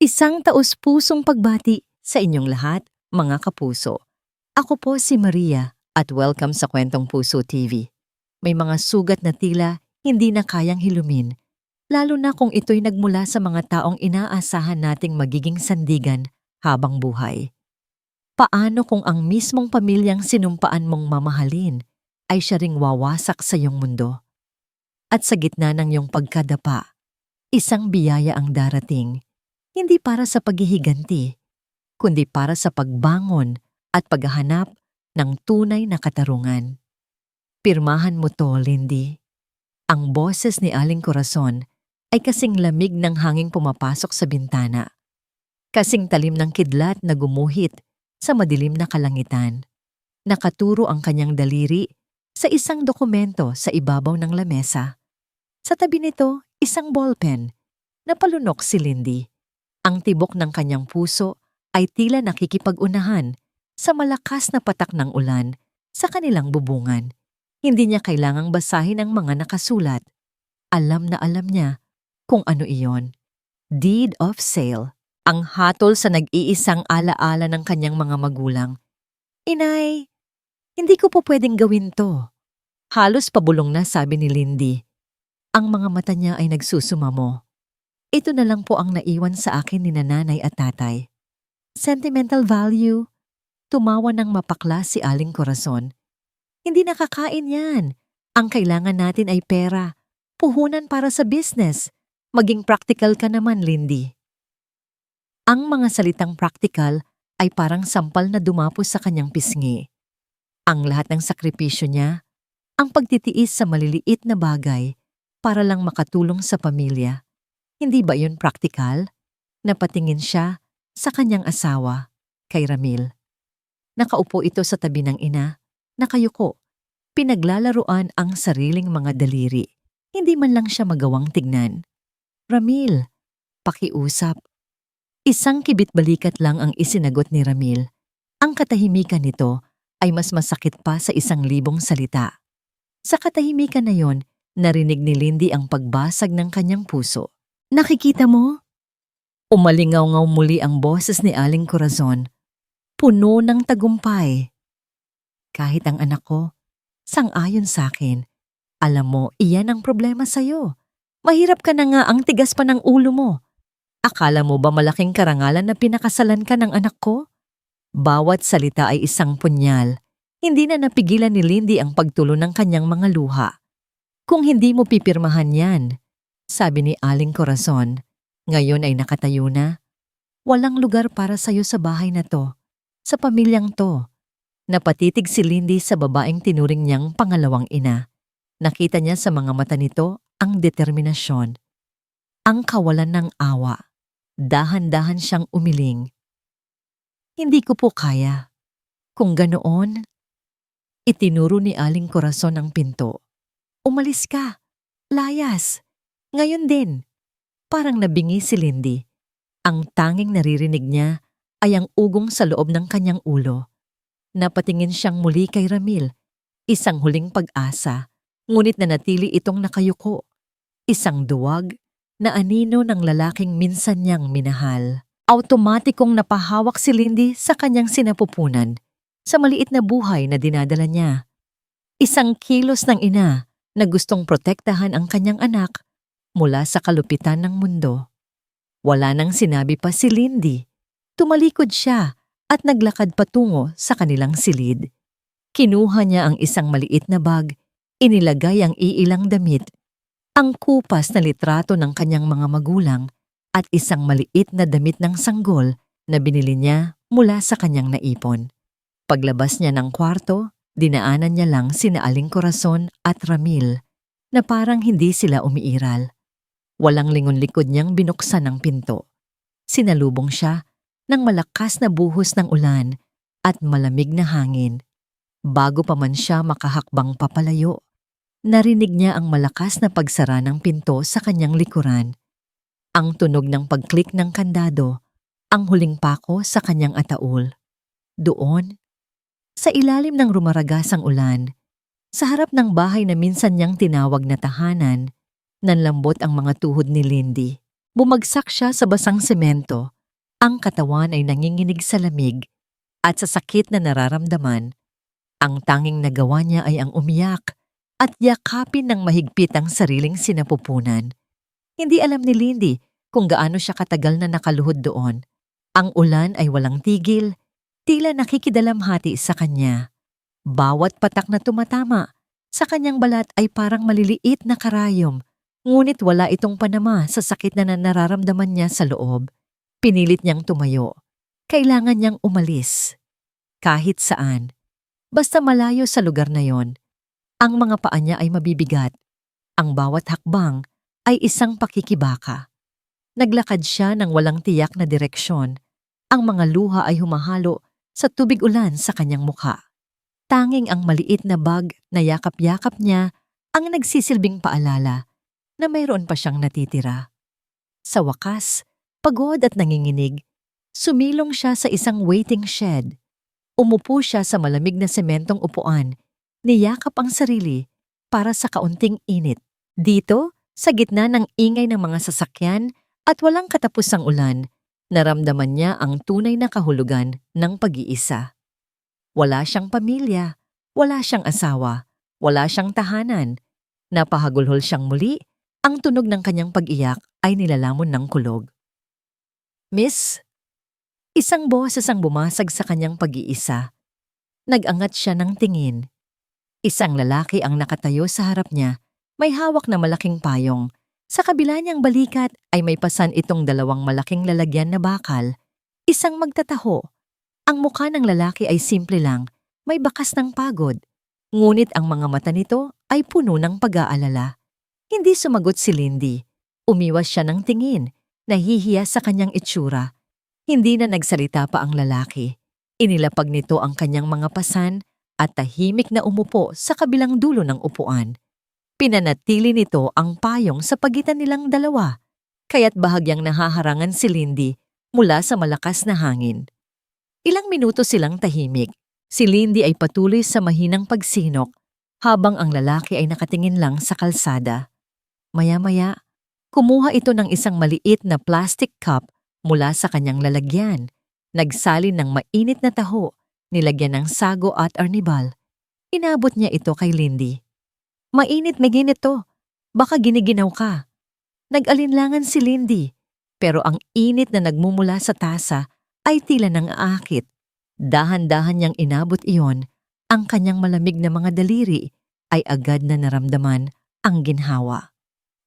Isang taus-pusong pagbati sa inyong lahat, mga kapuso. Ako po si Maria at welcome sa Kwentong Puso TV. May mga sugat na tila hindi na kayang hilumin, lalo na kung ito'y nagmula sa mga taong inaasahan nating magiging sandigan habang buhay. Paano kung ang mismong pamilyang sinumpaan mong mamahalin ay siya ring wawasak sa iyong mundo? At sa gitna ng iyong pagkadapa, isang biyaya ang darating, hindi para sa paghihiganti, kundi para sa pagbangon at paghahanap ng tunay na katarungan. Pirmahan mo to, Lindy. Ang boses ni Aling Corazon ay kasing lamig ng hanging pumapasok sa bintana, kasing talim ng kidlat na gumuhit sa madilim na kalangitan. Nakaturo ang kanyang daliri sa isang dokumento sa ibabaw ng lamesa. Sa tabi nito, isang ballpen. Napalunok si Lindy. Ang tibok ng kanyang puso ay tila nakikipag-unahan sa malakas na patak ng ulan sa kanilang bubungan. Hindi niya kailangang basahin ang mga nakasulat. Alam na alam niya kung ano iyon. Deed of sale. Ang hatol sa nag-iisang alaala ng kanyang mga magulang. Inay, hindi ko po pwedeng gawin to. Halos pabulong na, sabi ni Lindy. Ang mga mata niya ay nagsusumamo. Ito na lang po ang naiwan sa akin ni nanay at tatay. Sentimental value. Tumawa ng mapakla si Aling Corazon. Hindi nakakain yan. Ang kailangan natin ay pera. Puhunan para sa business. Maging practical ka naman, Lindy. Ang mga salitang practical ay parang sampal na dumapos sa kanyang pisngi. Ang lahat ng sakripisyo niya, ang pagtitiis sa maliliit na bagay para lang makatulong sa pamilya. Hindi ba yun practical? Napatingin siya sa kanyang asawa, kay Ramil. Nakaupo ito sa tabi ng ina, nakayuko. Pinaglalaruan ang sariling mga daliri. Hindi man lang siya magawang tignan. Ramil, pakiusap. Isang kibit-balikat lang ang isinagot ni Ramil. Ang katahimikan nito ay mas masakit pa sa 1,000 salita. Sa katahimikan na yon, narinig ni Lindy ang pagbasag ng kanyang puso. Nakikita mo? Umalingaw-ngaw muli ang boses ni Aling Corazon. Puno ng tagumpay. Kahit ang anak ko, sang-ayon sa akin. Alam mo, iyan ang problema sa'yo. Mahirap ka na nga, ang tigas pa ng ulo mo. Akala mo ba malaking karangalan na pinakasalan ka ng anak ko? Bawat salita ay isang punyal. Hindi na napigilan ni Lindy ang pagtulo ng kanyang mga luha. Kung hindi mo pipirmahan yan, sabi ni Aling Corazon, ngayon ay nakatayo na. Walang lugar para sa'yo sa bahay na to, sa pamilyang to. Napatitig si Lindy sa babaeng tinuring niyang pangalawang ina. Nakita niya sa mga mata nito ang determinasyon, ang kawalan ng awa. Dahan-dahan siyang umiling. Hindi ko po kaya. Kung ganoon, itinuro ni Aling Corazon ang pinto. Umalis ka. Layas. Ngayon din. Parang nabingi si Lindy. Ang tanging naririnig niya ay ang ugong sa loob ng kanyang ulo. Napatingin siyang muli kay Ramil. Isang huling pag-asa, ngunit nanatili itong nakayuko. Isang duwag na anino ng lalaking minsan niyang minahal. Automatikong napahawak si Lindy sa kanyang sinapupunan, sa maliit na buhay na dinadala niya. Isang kilos ng ina na gustong protektahan ang kanyang anak mula sa kalupitan ng mundo. Wala nang sinabi pa si Lindy. Tumalikod siya at naglakad patungo sa kanilang silid. Kinuha niya ang isang maliit na bag, inilagay ang iilang damit, ang kupas na litrato ng kanyang mga magulang at isang maliit na damit ng sanggol na binili niya mula sa kanyang naipon. Paglabas niya ng kwarto, dinaanan niya lang sina Aling Corazon at Ramil na parang hindi sila umiiral. Walang lingon-likod niyang binuksan ang pinto. Sinalubong siya ng malakas na buhos ng ulan at malamig na hangin. Bago pa man siya makahakbang papalayo, narinig niya ang malakas na pagsara ng pinto sa kanyang likuran. Ang tunog ng pagklik ng kandado, ang huling pako sa kanyang ataul. Doon, sa ilalim ng rumaragasang ulan, sa harap ng bahay na minsan niyang tinawag na tahanan, nanlambot ang mga tuhod ni Lindy. Bumagsak siya sa basang semento Ang katawan ay nanginginig sa lamig at sa sakit na nararamdaman. Ang tanging nagawa niya ay ang umiyak at yakapin ng mahigpit ang sariling sinapupunan. Hindi alam ni Lindy kung gaano siya katagal na nakaluhod doon. Ang ulan ay walang tigil, tila nakikidalamhati sa kanya. Bawat patak na tumatama sa kanyang balat ay parang maliliit na karayom, ngunit wala itong panama sa sakit na nararamdaman niya sa loob. Pinilit niyang tumayo. Kailangan niyang umalis. Kahit saan. Basta malayo sa lugar na yon. Ang mga paa niya ay mabibigat. Ang bawat hakbang ay isang pakikibaka. Naglakad siya ng walang tiyak na direksyon. Ang mga luha ay humahalo sa tubig ulan sa kanyang mukha. Tanging ang maliit na bag na yakap-yakap niya ang nagsisilbing paalala na mayroon pa siyang natitira. Sa wakas, pagod at nanginginig, sumilong siya sa isang waiting shed. Umupo siya sa malamig na sementong upuan, niyakap ang sarili para sa kaunting init. Dito, sa gitna ng ingay ng mga sasakyan at walang katapusang ulan, naramdaman niya ang tunay na kahulugan ng pag-iisa. Wala siyang pamilya, wala siyang asawa, wala siyang tahanan. Napahagulhol siyang muli, ang tunog ng kanyang pag-iyak ay nilalamon ng kulog. Miss? Isang boses ang bumasag sa kanyang pag-iisa. Nag-angat siya ng tingin. Isang lalaki ang nakatayo sa harap niya, may hawak na malaking payong. Sa kabila niyang balikat ay may pasan itong dalawang malaking lalagyan na bakal, isang magtataho. Ang mukha ng lalaki ay simple lang, may bakas ng pagod. Ngunit ang mga mata nito ay puno ng pag-aalala. Hindi sumagot si Lindy. Umiwas siya ng tingin, nahihiya sa kanyang itsura. Hindi na nagsalita pa ang lalaki. Inilapag nito ang kanyang mga pasan at tahimik na umupo sa kabilang dulo ng upuan. Pinanatili nito ang payong sa pagitan nilang dalawa, kaya't bahagyang nahaharangan si Lindy mula sa malakas na hangin. Ilang minuto silang tahimik. Si Lindy ay patuloy sa mahinang pagsinok habang ang lalaki ay nakatingin lang sa kalsada. Maya-maya, kumuha ito ng isang maliit na plastic cup mula sa kanyang lalagyan. Nagsalin ng mainit na taho, nilagyan ng sago at arnibal. Inabot niya ito kay Lindy. Mainit to. Baka giniginaw ka. Nag-alinlangan si Lindy, pero ang init na nagmumula sa tasa ay tila nang aakit. Dahan-dahan niyang inabot iyon, ang kanyang malamig na mga daliri ay agad na naramdaman ang ginhawa.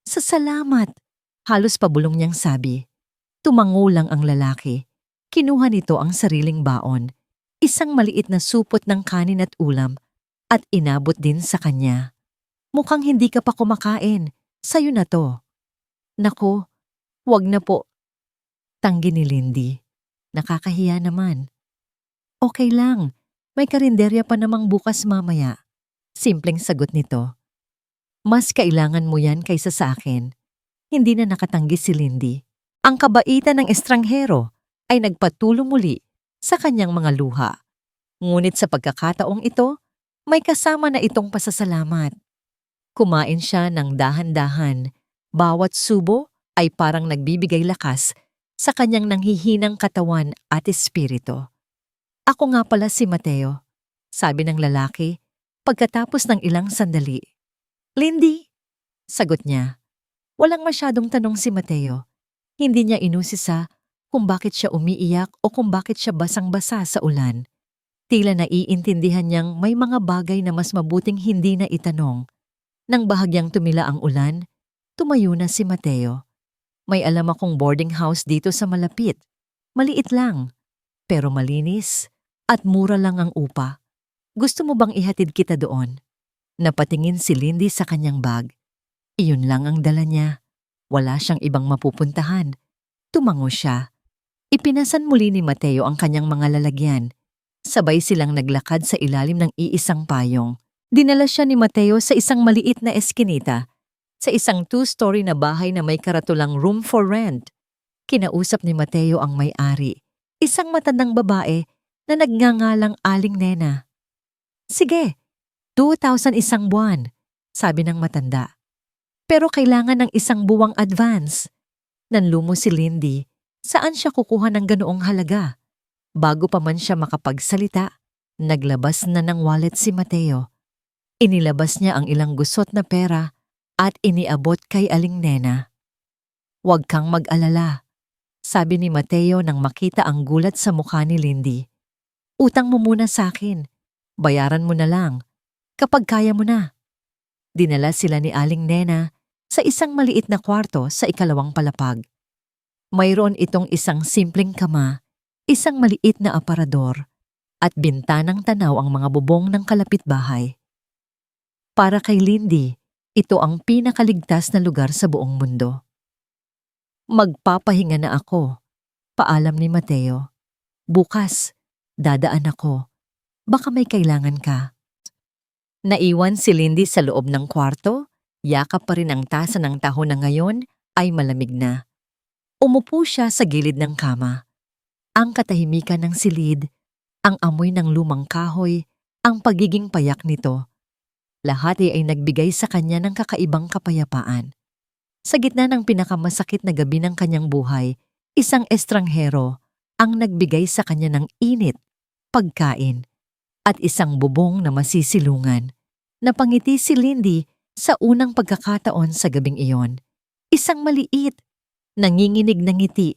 Salamat, halos pabulong niyang sabi. Tumango lang ang lalaki. Kinuha nito ang sariling baon, isang maliit na supot ng kanin at ulam, at inabot din sa kanya. Mukhang hindi ka pa kumakain. Sa'yo na to. Naku, wag na po. Tanggi ni Lindy. Nakakahiya naman. Okay lang. May karinderya pa namang bukas mamaya. Simpleng sagot nito. Mas kailangan mo yan kaysa sa akin. Hindi na nakatanggi si Lindy. Ang kabaitan ng estranghero ay nagpatulong muli sa kanyang mga luha. Ngunit sa pagkakataong ito, may kasama na itong pasasalamat. Kumain siya ng dahan-dahan. Bawat subo ay parang nagbibigay lakas sa kanyang nanghihinang katawan at espiritu. Ako nga pala si Mateo, sabi ng lalaki pagkatapos ng ilang sandali. Lindy, sagot niya. Walang masyadong tanong si Mateo. Hindi niya inusisa kung bakit siya umiiyak o kung bakit siya basang-basa sa ulan. Tila naiintindihan niyang may mga bagay na mas mabuting hindi na itanong. Nang bahagyang tumila ang ulan, tumayo na si Mateo. May alam akong boarding house dito sa malapit. Maliit lang, pero malinis at mura lang ang upa. Gusto mo bang ihatid kita doon? Napatingin si Lindy sa kanyang bag. Iyon lang ang dala niya. Wala siyang ibang mapupuntahan. Tumango siya. Ipinasan muli ni Mateo ang kanyang mga lalagyan. Sabay silang naglakad sa ilalim ng iisang payong. Dinala siya ni Mateo sa isang maliit na eskinita, sa isang 2-story na bahay na may karatulang room for rent. Kinausap ni Mateo ang may-ari, isang matandang babae na nagngangalang Aling Nena. Sige, 2,000 isang buwan, sabi ng matanda. Pero kailangan ng isang buwang advance. Nanlumo si Lindy. Saan siya kukuha ng ganoong halaga? Bago pa man siya makapagsalita, naglabas na ng wallet si Mateo. Inilabas niya ang ilang gusot na pera at iniabot kay Aling Nena. "Huwag kang mag-alala," sabi ni Mateo nang makita ang gulat sa mukha ni Lindy. "Utang mo muna sa akin. Bayaran mo na lang kapag kaya mo na." Dinala sila ni Aling Nena sa isang maliit na kwarto sa ikalawang palapag. Mayroon itong isang simpleng kama, isang maliit na aparador, at bintanang tanaw ang mga bubong ng kalapitbahay. Para kay Lindy, ito ang pinakaligtas na lugar sa buong mundo. "Magpapahinga na ako," paalam ni Mateo. "Bukas, dadaan ako. Baka may kailangan ka." Naiwan si Lindy sa loob ng kwarto, yakap pa rin ang tasa ng taho na ngayon ay malamig na. Umupo siya sa gilid ng kama. Ang katahimikan ng silid, ang amoy ng lumang kahoy, ang pagiging payak nito. Lahat ay nagbigay sa kanya ng kakaibang kapayapaan. Sa gitna ng pinakamasakit na gabi ng kanyang buhay, isang estranghero ang nagbigay sa kanya ng init, pagkain, at isang bubong na masisilungan. Napangiti si Lindy sa unang pagkakataon sa gabing iyon. Isang maliit, nanginginig na ngiti,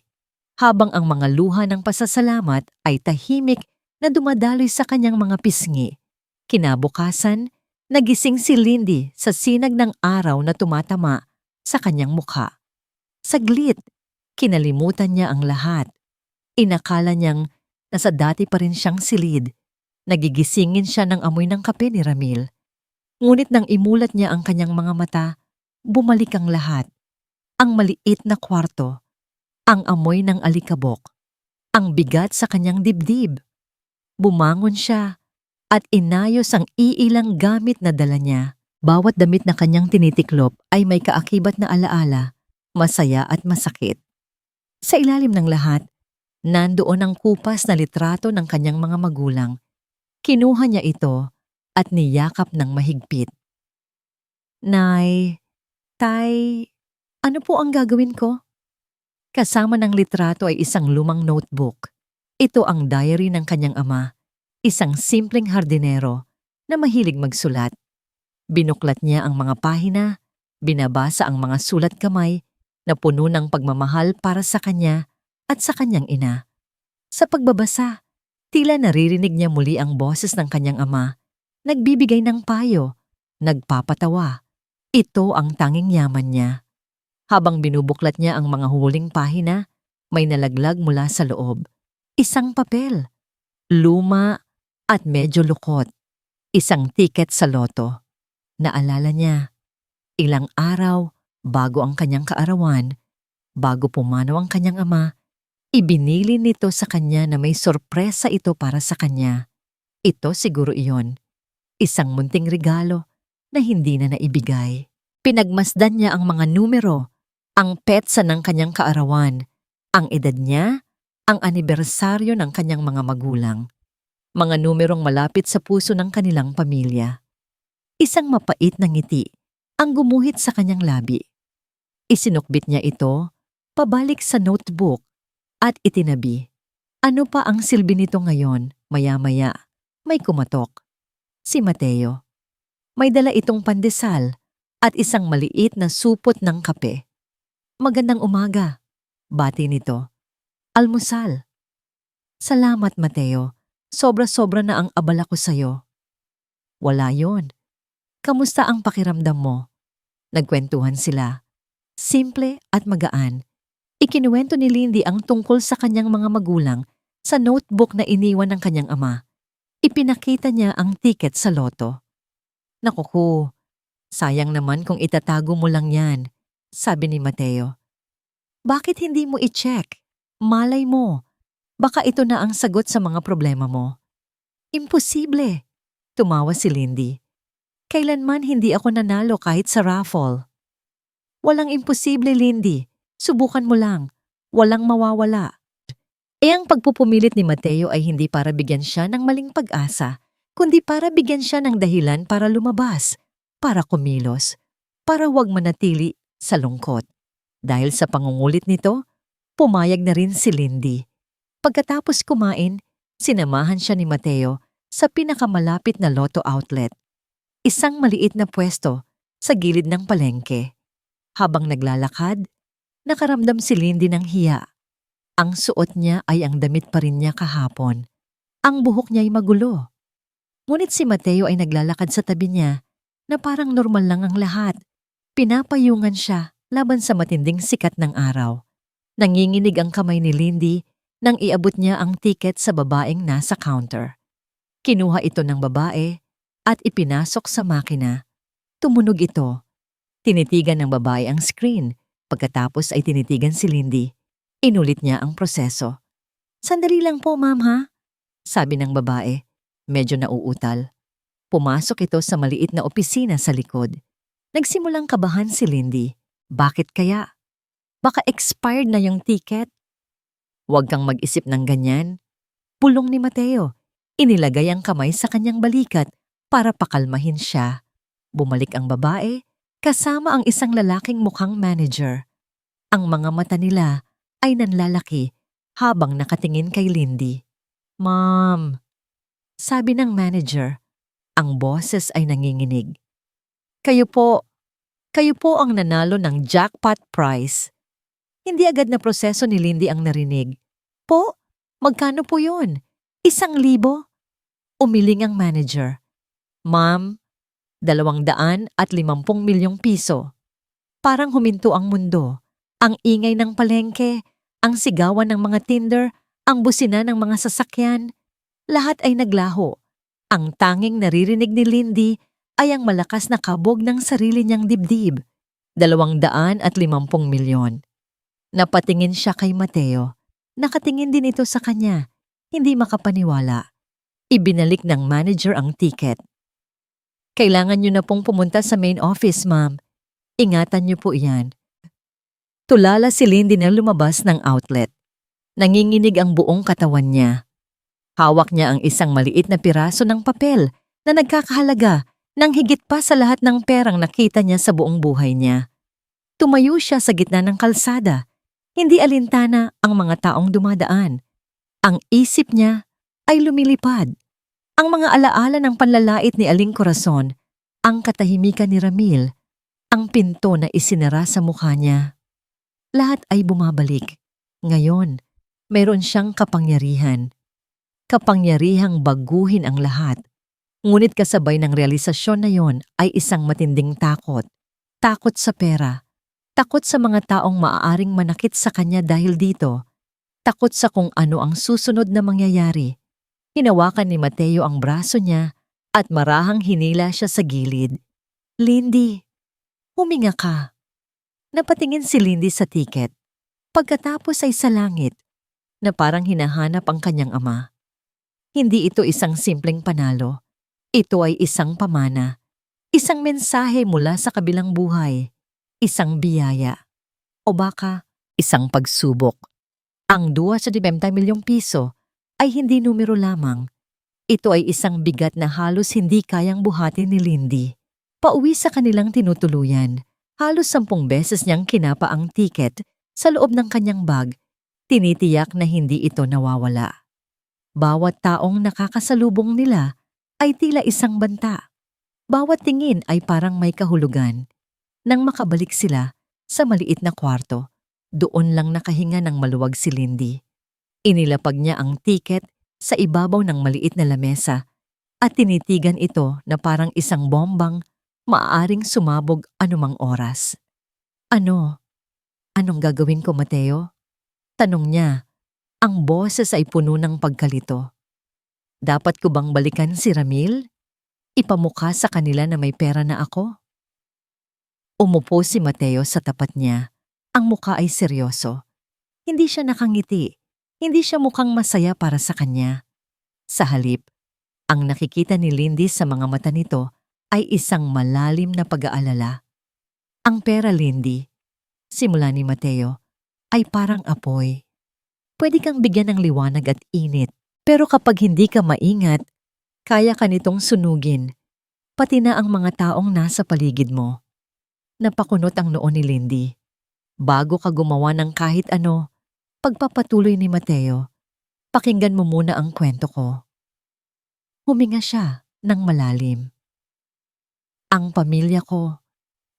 habang ang mga luha ng pasasalamat ay tahimik na dumadaloy sa kanyang mga pisngi. Kinabukasan, nagising si Lindy sa sinag ng araw na tumatama sa kanyang mukha. Saglit, kinalimutan niya ang lahat. Inakala niyang nasa dati pa rin siyang silid. Nagigisingin siya ng amoy ng kape ni Ramil. Ngunit nang imulat niya ang kanyang mga mata, bumalik ang lahat. Ang maliit na kwarto, ang amoy ng alikabok, ang bigat sa kanyang dibdib. Bumangon siya at inayos ang iilang gamit na dala niya. Bawat damit na kanyang tinitiklop ay may kaakibat na alaala, masaya at masakit. Sa ilalim ng lahat, nandoon ang kupas na litrato ng kanyang mga magulang. Kinuha niya ito at niyakap ng mahigpit. "Nay, Tay, ano po ang gagawin ko?" Kasama ng litrato ay isang lumang notebook. Ito ang diary ng kanyang ama, isang simpleng hardinero na mahilig magsulat. Binuklat niya ang mga pahina, binabasa ang mga sulat kamay na puno ng pagmamahal para sa kanya at sa kanyang ina. Sa pagbabasa, tila naririnig niya muli ang boses ng kanyang ama, nagbibigay ng payo, nagpapatawa. Ito ang tanging yaman niya. Habang binubuklat niya ang mga huling pahina, may nalaglag mula sa loob. Isang papel, luma at medyo lukot. Isang tiket sa loto. Naalala niya, ilang araw bago ang kanyang kaarawan, bago pumanaw ang kanyang ama, ibinili nito sa kanya na may sorpresa ito para sa kanya. Ito siguro iyon. Isang munting regalo na hindi na naibigay. Pinagmasdan niya ang mga numero, ang petsa ng kanyang kaarawan, ang edad niya, ang anibersaryo ng kanyang mga magulang. Mga numerong malapit sa puso ng kanilang pamilya. Isang mapait na ngiti ang gumuhit sa kanyang labi. Isinukbit niya ito, pabalik sa notebook, at itinabi. Ano pa ang silbi nito ngayon? Maya-maya, may kumatok. Si Mateo. May dala itong pandesal at isang maliit na supot ng kape. "Magandang umaga," bati nito. "Almusal." "Salamat, Mateo. Sobra-sobra na ang abala ko sa'yo." "Wala yon. Kamusta ang pakiramdam mo?" Nagkwentuhan sila. Simple at magaan. Ikinuwento ni Lindy ang tungkol sa kanyang mga magulang sa notebook na iniwan ng kanyang ama. Ipinakita niya ang tiket sa loto. "Nakuku, sayang naman kung itatago mo lang yan," sabi ni Mateo. "Bakit hindi mo i-check? Malay mo, baka ito na ang sagot sa mga problema mo." "Imposible," tumawa si Lindy. "Kailanman hindi ako nanalo kahit sa raffle." "Walang imposible, Lindy. Subukan mo lang. Walang mawawala." Ang pagpupumilit ni Mateo ay hindi para bigyan siya ng maling pag-asa, kundi para bigyan siya ng dahilan para lumabas, para kumilos, para huwag manatili sa lungkot. Dahil sa pangungulit nito, Pumayag na rin si Lindy. Pagkatapos kumain, sinamahan siya ni Mateo sa pinakamalapit na lotto outlet. Isang maliit na pwesto sa gilid ng palengke. Habang naglalakad, nakaramdam si Lindy ng hiya. Ang suot niya ay ang damit pa rin niya kahapon. Ang buhok niya ay magulo. Ngunit si Mateo ay naglalakad sa tabi niya na parang normal lang ang lahat. Pinapayungan siya laban sa matinding sikat ng araw. Nanginginig ang kamay ni Lindy nang iabot niya ang tiket sa babaeng nasa counter. Kinuha ito ng babae at ipinasok sa makina. Tumunog ito. Tinitigan ng babae ang screen. Pagkatapos ay tinitigan si Lindy. Inulit niya ang proseso. "Sandali lang po, ma'am, ha?" sabi ng babae. Medyo nauutal. Pumasok ito sa maliit na opisina sa likod. Nagsimulang kabahan si Lindy. Bakit kaya? Baka expired na yung ticket. "Huwag kang mag-isip ng ganyan." Pulong ni Mateo. Inilagay ang kamay sa kanyang balikat para pakalmahin siya. Bumalik ang babae kasama ang isang lalaking mukhang manager. Ang mga mata nila ay nanlalaki habang nakatingin kay Lindy. "Ma'am," sabi ng manager. Ang boses ay nanginginig. Kayo po ang nanalo ng jackpot prize." Hindi agad na proseso ni Lindy ang narinig. "Po? Magkano po yun? 1,000?" Umiling ang manager. "Ma'am, 250 milyong piso. Parang huminto ang mundo. Ang ingay ng palengke, ang sigawan ng mga tinder, ang busina ng mga sasakyan. Lahat ay naglaho. Ang tanging naririnig ni Lindy ay ang malakas na kabog ng sarili niyang dibdib. 250 milyon. Napatingin siya kay Mateo. Nakatingin din ito sa kanya. Hindi makapaniwala. Ibinalik ng manager ang ticket. "Kailangan niyo na pong pumunta sa main office, ma'am. Ingatan niyo po iyan." Tulala si Lindy na lumabas ng outlet. Nanginginig ang buong katawan niya. Hawak niya ang isang maliit na piraso ng papel na nagkakahalaga ng higit pa sa lahat ng perang nakita niya sa buong buhay niya. Tumayo siya sa gitna ng kalsada. Hindi alintana ang mga taong dumadaan. Ang isip niya ay lumilipad. Ang mga alaala ng panlalait ni Aling Corazon, ang katahimikan ni Ramil, ang pinto na isinara sa mukha niya. Lahat ay bumabalik. Ngayon, mayroon siyang kapangyarihan. Kapangyarihang baguhin ang lahat. Ngunit kasabay ng realisasyon na yon ay isang matinding takot. Takot sa pera. Takot sa mga taong maaaring manakit sa kanya dahil dito. Takot sa kung ano ang susunod na mangyayari. Hinawakan ni Mateo ang braso niya at marahang hinila siya sa gilid. "Lindy, huminga ka." Napatingin si Lindy sa tiket. Pagkatapos ay sa langit, na parang hinahanap ang kanyang ama. Hindi ito isang simpleng panalo. Ito ay isang pamana. Isang mensahe mula sa kabilang buhay. Isang biyaya. O baka, isang pagsubok. Ang 250 milyong piso ay hindi numero lamang. Ito ay isang bigat na halos hindi kayang buhatin ni Lindy. Pauwi sa kanilang tinutuluyan, halos 10 beses niyang kinapa ang tiket sa loob ng kanyang bag. Tinitiyak na hindi ito nawawala. Bawat taong nakakasalubong nila ay tila isang banta. Bawat tingin ay parang may kahulugan. Nang makabalik sila sa maliit na kwarto, doon lang nakahinga ng maluwag si Lindy. Inilapag niya ang tiket sa ibabaw ng maliit na lamesa at tinitigan ito na parang isang bombang maaaring sumabog anumang oras. Anong gagawin ko, Mateo?" Tanong niya. Ang boses ay puno ng pagkalito. "Dapat ko bang balikan si Ramil? Ipamukha sa kanila na may pera na ako?" Umupo si Mateo sa tapat niya. Ang mukha ay seryoso. Hindi siya nakangiti. Hindi siya mukhang masaya para sa kanya. Sa halip, ang nakikita ni Lindy sa mga mata nito ay isang malalim na pag-aalala. "Ang pera, Lindy," simula ni Mateo, "ay parang apoy. Pwede kang bigyan ng liwanag at init, pero kapag hindi ka maingat, kaya ka nitong sunugin, pati na ang mga taong nasa paligid mo." Napakunot ang noo ni Lindy. Bago ka gumawa ng kahit ano, Pagpapatuloy ni Mateo, pakinggan mo muna ang kwento ko. Huminga siya ng malalim. Ang pamilya ko,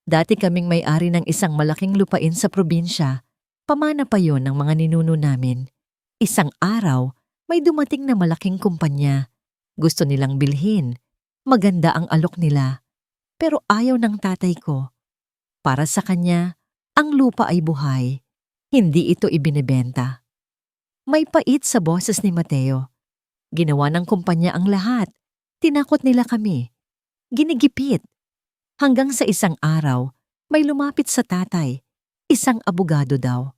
dati kaming may-ari ng isang malaking lupain sa probinsya. Pamana pa yon ng mga ninuno namin. Isang araw, may dumating na malaking kumpanya. Gusto nilang bilhin. Maganda ang alok nila. Pero ayaw ng tatay ko. Para sa kanya, ang lupa ay buhay. Hindi ito ibinebenta. May pait sa boses ni Mateo. Ginawa ng kumpanya ang lahat. Tinakot nila kami. Ginigipit. Hanggang sa isang araw, may lumapit sa tatay. Isang abogado daw.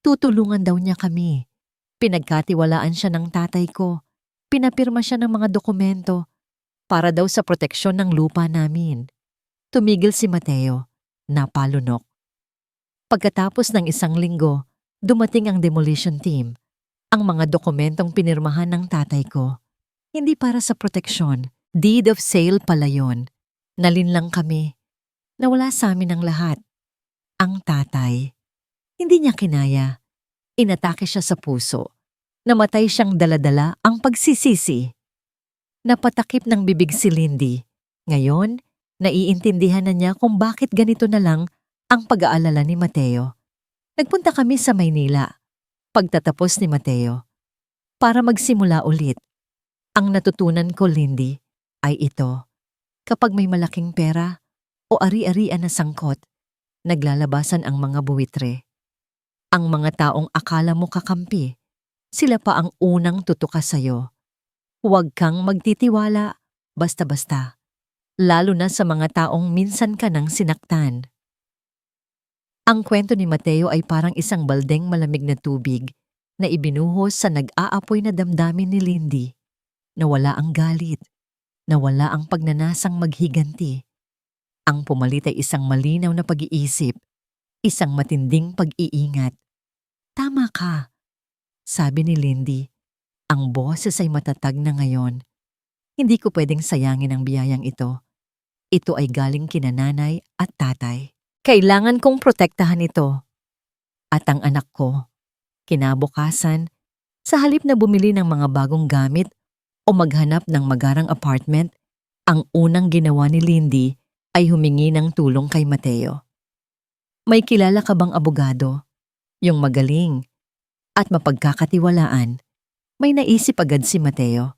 Tutulungan daw niya kami. Pinagkatiwalaan siya ng tatay ko. Pinapirma siya ng mga dokumento para daw sa proteksyon ng lupa namin. Tumigil si Mateo. Napalunok. Pagkatapos ng isang linggo, dumating ang demolition team. Ang mga dokumentong pinirmahan ng tatay ko. Hindi para sa proteksyon. Deed of sale pala yun. Nalinlang kami. Nawala sa amin ang lahat. Ang tatay. Hindi niya kinaya. Inatake siya sa puso. Namatay siyang daladala ang pagsisisi. Napatakip ng bibig si Lindy. Ngayon, naiintindihan na niya kung bakit ganito na lang ang pag-aalala ni Mateo. Nagpunta kami sa Maynila. Pagtatapos ni Mateo. Para magsimula ulit. Ang natutunan ko, Lindy, ay ito. Kapag may malaking pera o ari-arian na sangkot, naglalabasan ang mga buwitre. Ang mga taong akala mo kakampi, sila pa ang unang tutuka sa'yo. Huwag kang magtitiwala basta-basta, lalo na sa mga taong minsan ka nang sinaktan. Ang kwento ni Mateo ay parang isang baldeng malamig na tubig na ibinuhos sa nag-aapoy na damdamin ni Lindy. Nawala ang galit, nawala ang pagnanasang maghiganti. Ang pumalit ay isang malinaw na pag-iisip, isang matinding pag-iingat. Tama ka, sabi ni Lindy. Ang boses ay matatag na ngayon. Hindi ko pwedeng sayangin ang biyayang ito. Ito ay galing kina nanay at tatay. Kailangan kong protektahan ito. At ang anak ko, kinabukasan, sa halip na bumili ng mga bagong gamit o maghanap ng magarang apartment, ang unang ginawa ni Lindy ay humingi ng tulong kay Mateo. May kilala ka bang abogado? Yung magaling at mapagkakatiwalaan. May naisip agad si Mateo.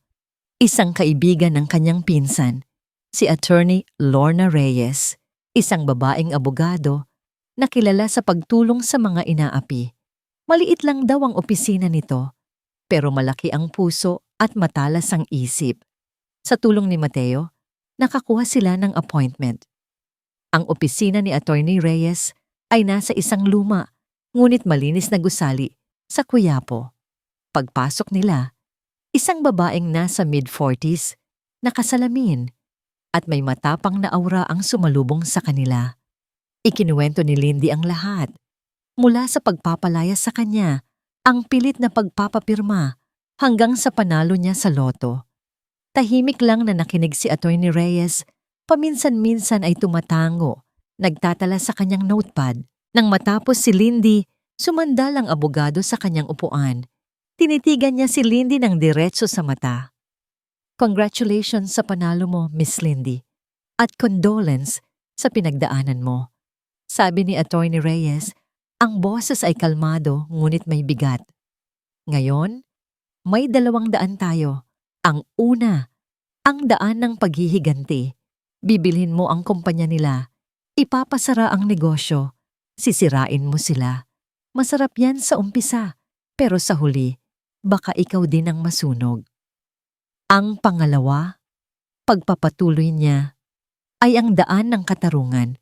Isang kaibigan ng kanyang pinsan, si Attorney Lorna Reyes, isang babaeng abogado na kilala sa pagtulong sa mga inaapi. Maliit lang daw ang opisina nito, pero malaki ang puso at matalas ang isip. Sa tulong ni Mateo, nakakuha sila ng appointment. Ang opisina ni Attorney Reyes ay nasa isang luma, ngunit malinis na gusali sa Quiapo. Pagpasok nila, isang babaeng nasa mid-40s, nakasalamin, at may matapang na aura ang sumalubong sa kanila. Ikinuwento ni Lindy ang lahat. Mula sa pagpapalaya sa kanya, ang pilit na pagpapapirma, hanggang sa panalo niya sa loto. Tahimik lang na nakinig si Attorney Reyes, paminsan-minsan ay tumatango, nagtatala sa kanyang notepad. Nang matapos si Lindy, sumandal ang abogado sa kanyang upuan. Tinitigan niya si Lindy ng diretso sa mata. Congratulations sa panalo mo, Miss Lindy, at condolence sa pinagdaanan mo. Sabi ni Attorney Reyes, ang boses ay kalmado ngunit may bigat. Ngayon, may 200 tayo. Ang una, ang daan ng paghihiganti. Bibilhin mo ang kumpanya nila. Ipapasara ang negosyo. Sisirain mo sila. Masarap yan sa umpisa, pero sa huli, baka ikaw din ang masunog. Ang pangalawa, pagpapatuloy niya, ay ang daan ng katarungan.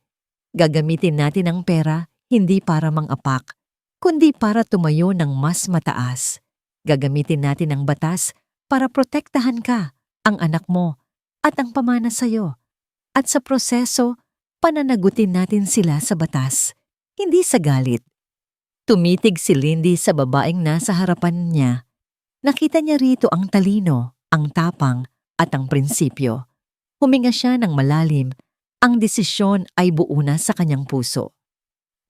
Gagamitin natin ang pera hindi para mang-apak, kundi para tumayo ng mas mataas. Gagamitin natin ang batas para protektahan ka, ang anak mo, at ang pamana sa'yo. At sa proseso, pananagutin natin sila sa batas, hindi sa galit. Tumitig si Lindy sa babaeng nasa harapan niya. Nakita niya rito ang talino, ang tapang, at ang prinsipyo. Huminga siya ng malalim. Ang desisyon ay buo na sa kanyang puso.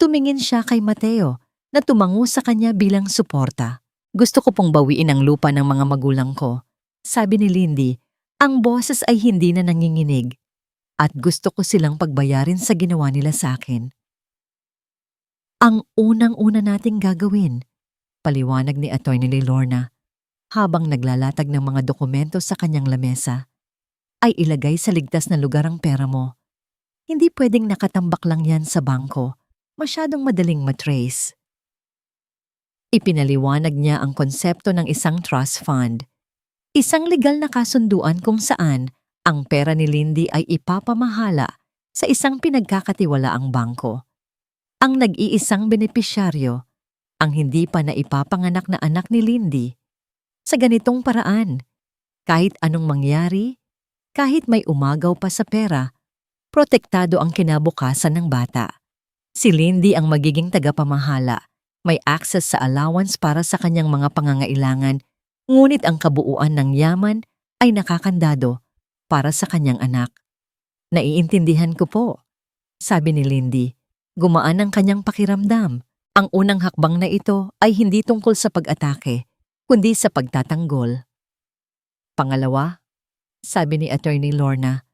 Tumingin siya kay Mateo na tumango sa kanya bilang suporta. Gusto ko pong bawiin ang lupa ng mga magulang ko. Sabi ni Lindy, ang boses ay hindi na nanginginig at gusto ko silang pagbayarin sa ginawa nila sa akin. Ang unang-una nating gagawin, paliwanag ni Atty. Lorna, habang naglalatag ng mga dokumento sa kanyang lamesa, ay ilagay sa ligtas na lugar ang pera mo. Hindi pwedeng nakatambak lang yan sa bangko, masyadong madaling matrace. Ipinaliwanag niya ang konsepto ng isang trust fund, isang legal na kasunduan kung saan ang pera ni Lindy ay ipapamahala sa isang pinagkakatiwalaang bangko. Ang nag-iisang benepisyaryo, ang hindi pa naipapanganak na anak ni Lindy. Sa ganitong paraan, kahit anong mangyari, kahit may umagaw pa sa pera, protektado ang kinabukasan ng bata. Si Lindy ang magiging tagapamahala, may access sa allowance para sa kanyang mga pangangailangan, ngunit ang kabuuan ng yaman ay nakakandado para sa kanyang anak. Naiintindihan ko po, sabi ni Lindy. Gumaan ang kanyang pakiramdam. Ang unang hakbang na ito ay hindi tungkol sa pag-atake, kundi sa pagtatanggol. Pangalawa, sabi ni Atty. Lorna,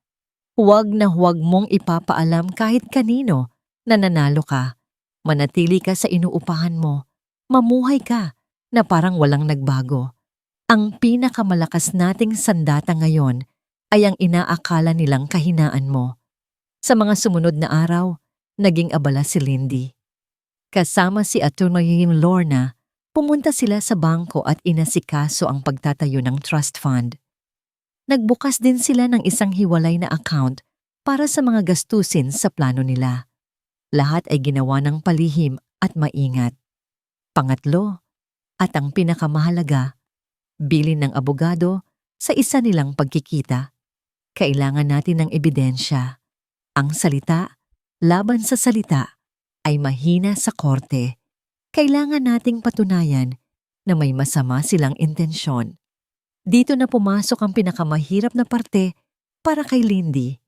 huwag na huwag mong ipapaalam kahit kanino na nanalo ka. Manatili ka sa inuupahan mo. Mamuhay ka na parang walang nagbago. Ang pinakamalakas nating sandata ngayon ay ang inaakala nilang kahinaan mo. Sa mga sumunod na araw, naging abala si Lindy. Kasama si Atty. Lorna, pumunta sila sa bangko at inasikaso ang pagtatayo ng trust fund. Nagbukas din sila ng isang hiwalay na account para sa mga gastusin sa plano nila. Lahat ay ginawa ng palihim at maingat. Pangatlo, at ang pinakamahalaga, bilin ng abogado sa isa nilang pagkikita. Kailangan natin ng ebidensya. Ang salita, laban sa salita, ay mahina sa korte. Kailangan nating patunayan na may masama silang intensyon. Dito na pumasok ang pinakamahirap na parte para kay Lindy.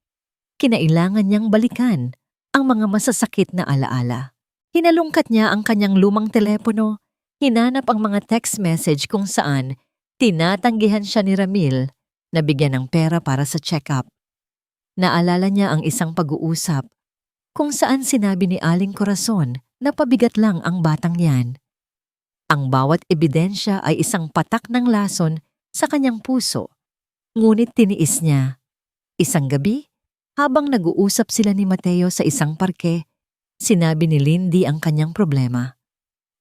Kinailangan niyang balikan ang mga masasakit na alaala. Hinalungkat niya ang kanyang lumang telepono, hinanap ang mga text message kung saan tinatanggihan siya ni Ramil na bigyan ng pera para sa check-up. Naalala niya ang isang pag-uusap kung saan sinabi ni Aling Corazon na pabigat lang ang batang yan. Ang bawat ebidensya ay isang patak ng lason sa kanyang puso, ngunit tiniis niya. Isang gabi, habang nag-uusap sila ni Mateo sa isang parke, sinabi ni Lindy ang kanyang problema.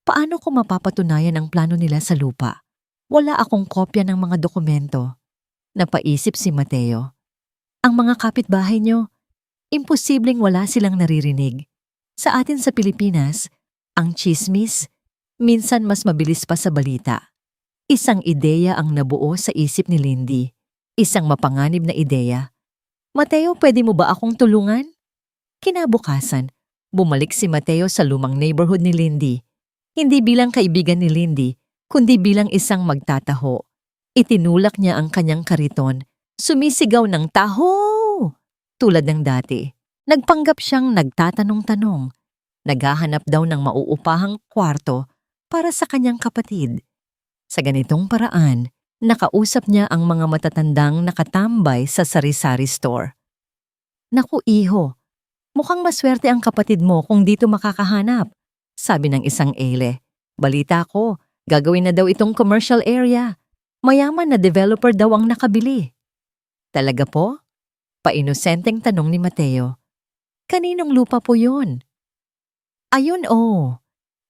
Paano ko mapapatunayan ang plano nila sa lupa? Wala akong kopya ng mga dokumento. Napaisip si Mateo. Ang mga kapitbahay niyo, imposibleng wala silang naririnig. Sa atin sa Pilipinas, ang chismis, minsan mas mabilis pa sa balita. Isang ideya ang nabuo sa isip ni Lindy. Isang mapanganib na ideya. Mateo, pwede mo ba akong tulungan? Kinabukasan, bumalik si Mateo sa lumang neighborhood ni Lindy. Hindi bilang kaibigan ni Lindy, kundi bilang isang magtataho. Itinulak niya ang kanyang kariton. Sumisigaw ng taho! Tulad ng dati. Nagpanggap siyang nagtatanong-tanong. Naghahanap daw ng mauupahang kwarto para sa kanyang kapatid. Sa ganitong paraan, nakausap niya ang mga matatandang nakatambay sa sari-sari store. Naku iho, mukhang maswerte ang kapatid mo kung dito makakahanap, sabi ng isang ele. Balita ko, gagawin na daw itong commercial area. Mayaman na developer daw ang nakabili. Talaga po? Painosenteng tanong ni Mateo. Kaninong lupa po yun? Ayun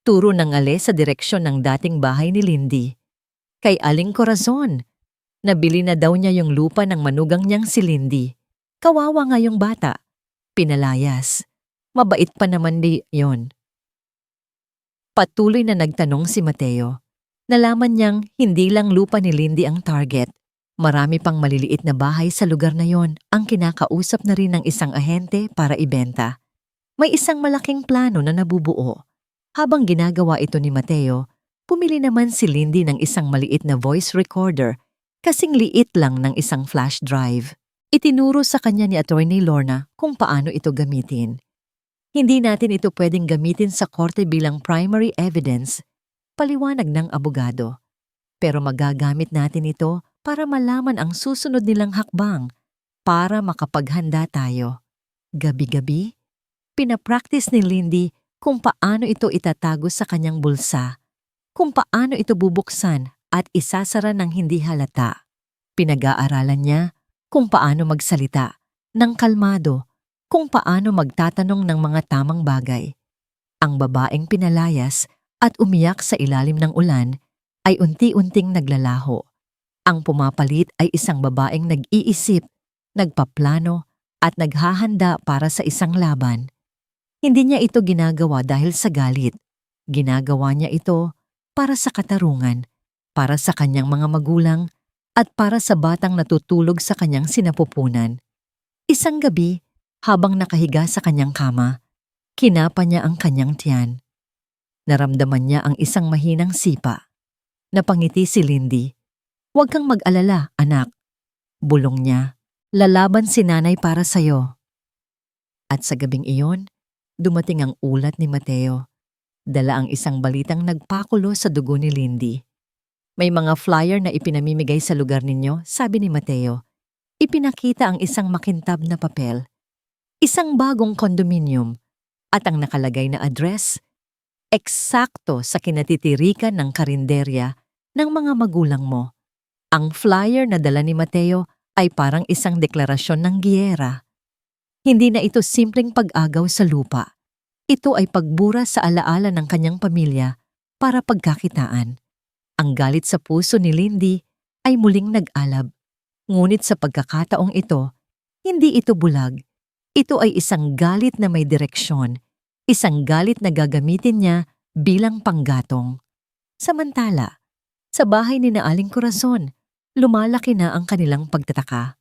turo ng ale sa direksyon ng dating bahay ni Lindy. Kay Aling Corazon. Nabili na daw niya yung lupa ng manugang niyang si Lindy. Kawawa nga yung bata. Pinalayas. Mabait pa naman yon. Patuloy na nagtanong si Mateo. Nalaman niyang hindi lang lupa ni Lindy ang target. Marami pang maliliit na bahay sa lugar na yon ang kinakausap na rin ng isang ahente para ibenta. May isang malaking plano na nabubuo. Habang ginagawa ito ni Mateo, pumili naman si Lindy ng isang maliit na voice recorder, kasing liit lang ng isang flash drive. Itinuro sa kanya ni Atty. Lorna kung paano ito gamitin. Hindi natin ito pwedeng gamitin sa korte bilang primary evidence, paliwanag ng abogado. Pero magagamit natin ito para malaman ang susunod nilang hakbang, para makapaghanda tayo. Gabi-gabi, pinapractice ni Lindy kung paano ito itatago sa kanyang bulsa, kung paano ito bubuksan at isasara ng hindi halata. Pinag-aaralan niya kung paano magsalita ng kalmado, kung paano magtatanong ng mga tamang bagay. Ang babaeng pinalayas at umiyak sa ilalim ng ulan ay unti-unting naglalaho. Ang pumapalit ay isang babaeng nag-iisip, nagpaplano at naghahanda para sa isang laban. Hindi niya ito ginagawa dahil sa galit. Ginagawa niya ito para sa katarungan, para sa kanyang mga magulang at para sa batang natutulog sa kanyang sinapupunan. Isang gabi, habang nakahiga sa kanyang kama, kinapa niya ang kanyang tiyan. Naramdaman niya ang isang mahinang sipa. Napangiti si Lindy. "Huwag kang mag-alala, anak." Bulong niya. "Lalaban si nanay para sa'yo." At sa gabing iyon, dumating ang ulat ni Mateo. Dala ang isang balitang nagpakulo sa dugo ni Lindy. "May mga flyer na ipinamimigay sa lugar ninyo," sabi ni Mateo. Ipinakita ang isang makintab na papel. Isang bagong kondominium at ang nakalagay na address, eksakto sa kinatitirikan ng karinderya ng mga magulang mo. Ang flyer na dala ni Mateo ay parang isang deklarasyon ng giyera. Hindi na ito simpleng pag-agaw sa lupa. Ito ay pagbura sa alaala ng kanyang pamilya para pagkakitaan. Ang galit sa puso ni Lindy ay muling nag-alab. Ngunit sa pagkakataong ito, hindi ito bulag. Ito ay isang galit na may direksyon, isang galit na gagamitin niya bilang panggatong. Samantala, sa bahay ni na Aling Corazon, lumalaki na ang kanilang pagtataka.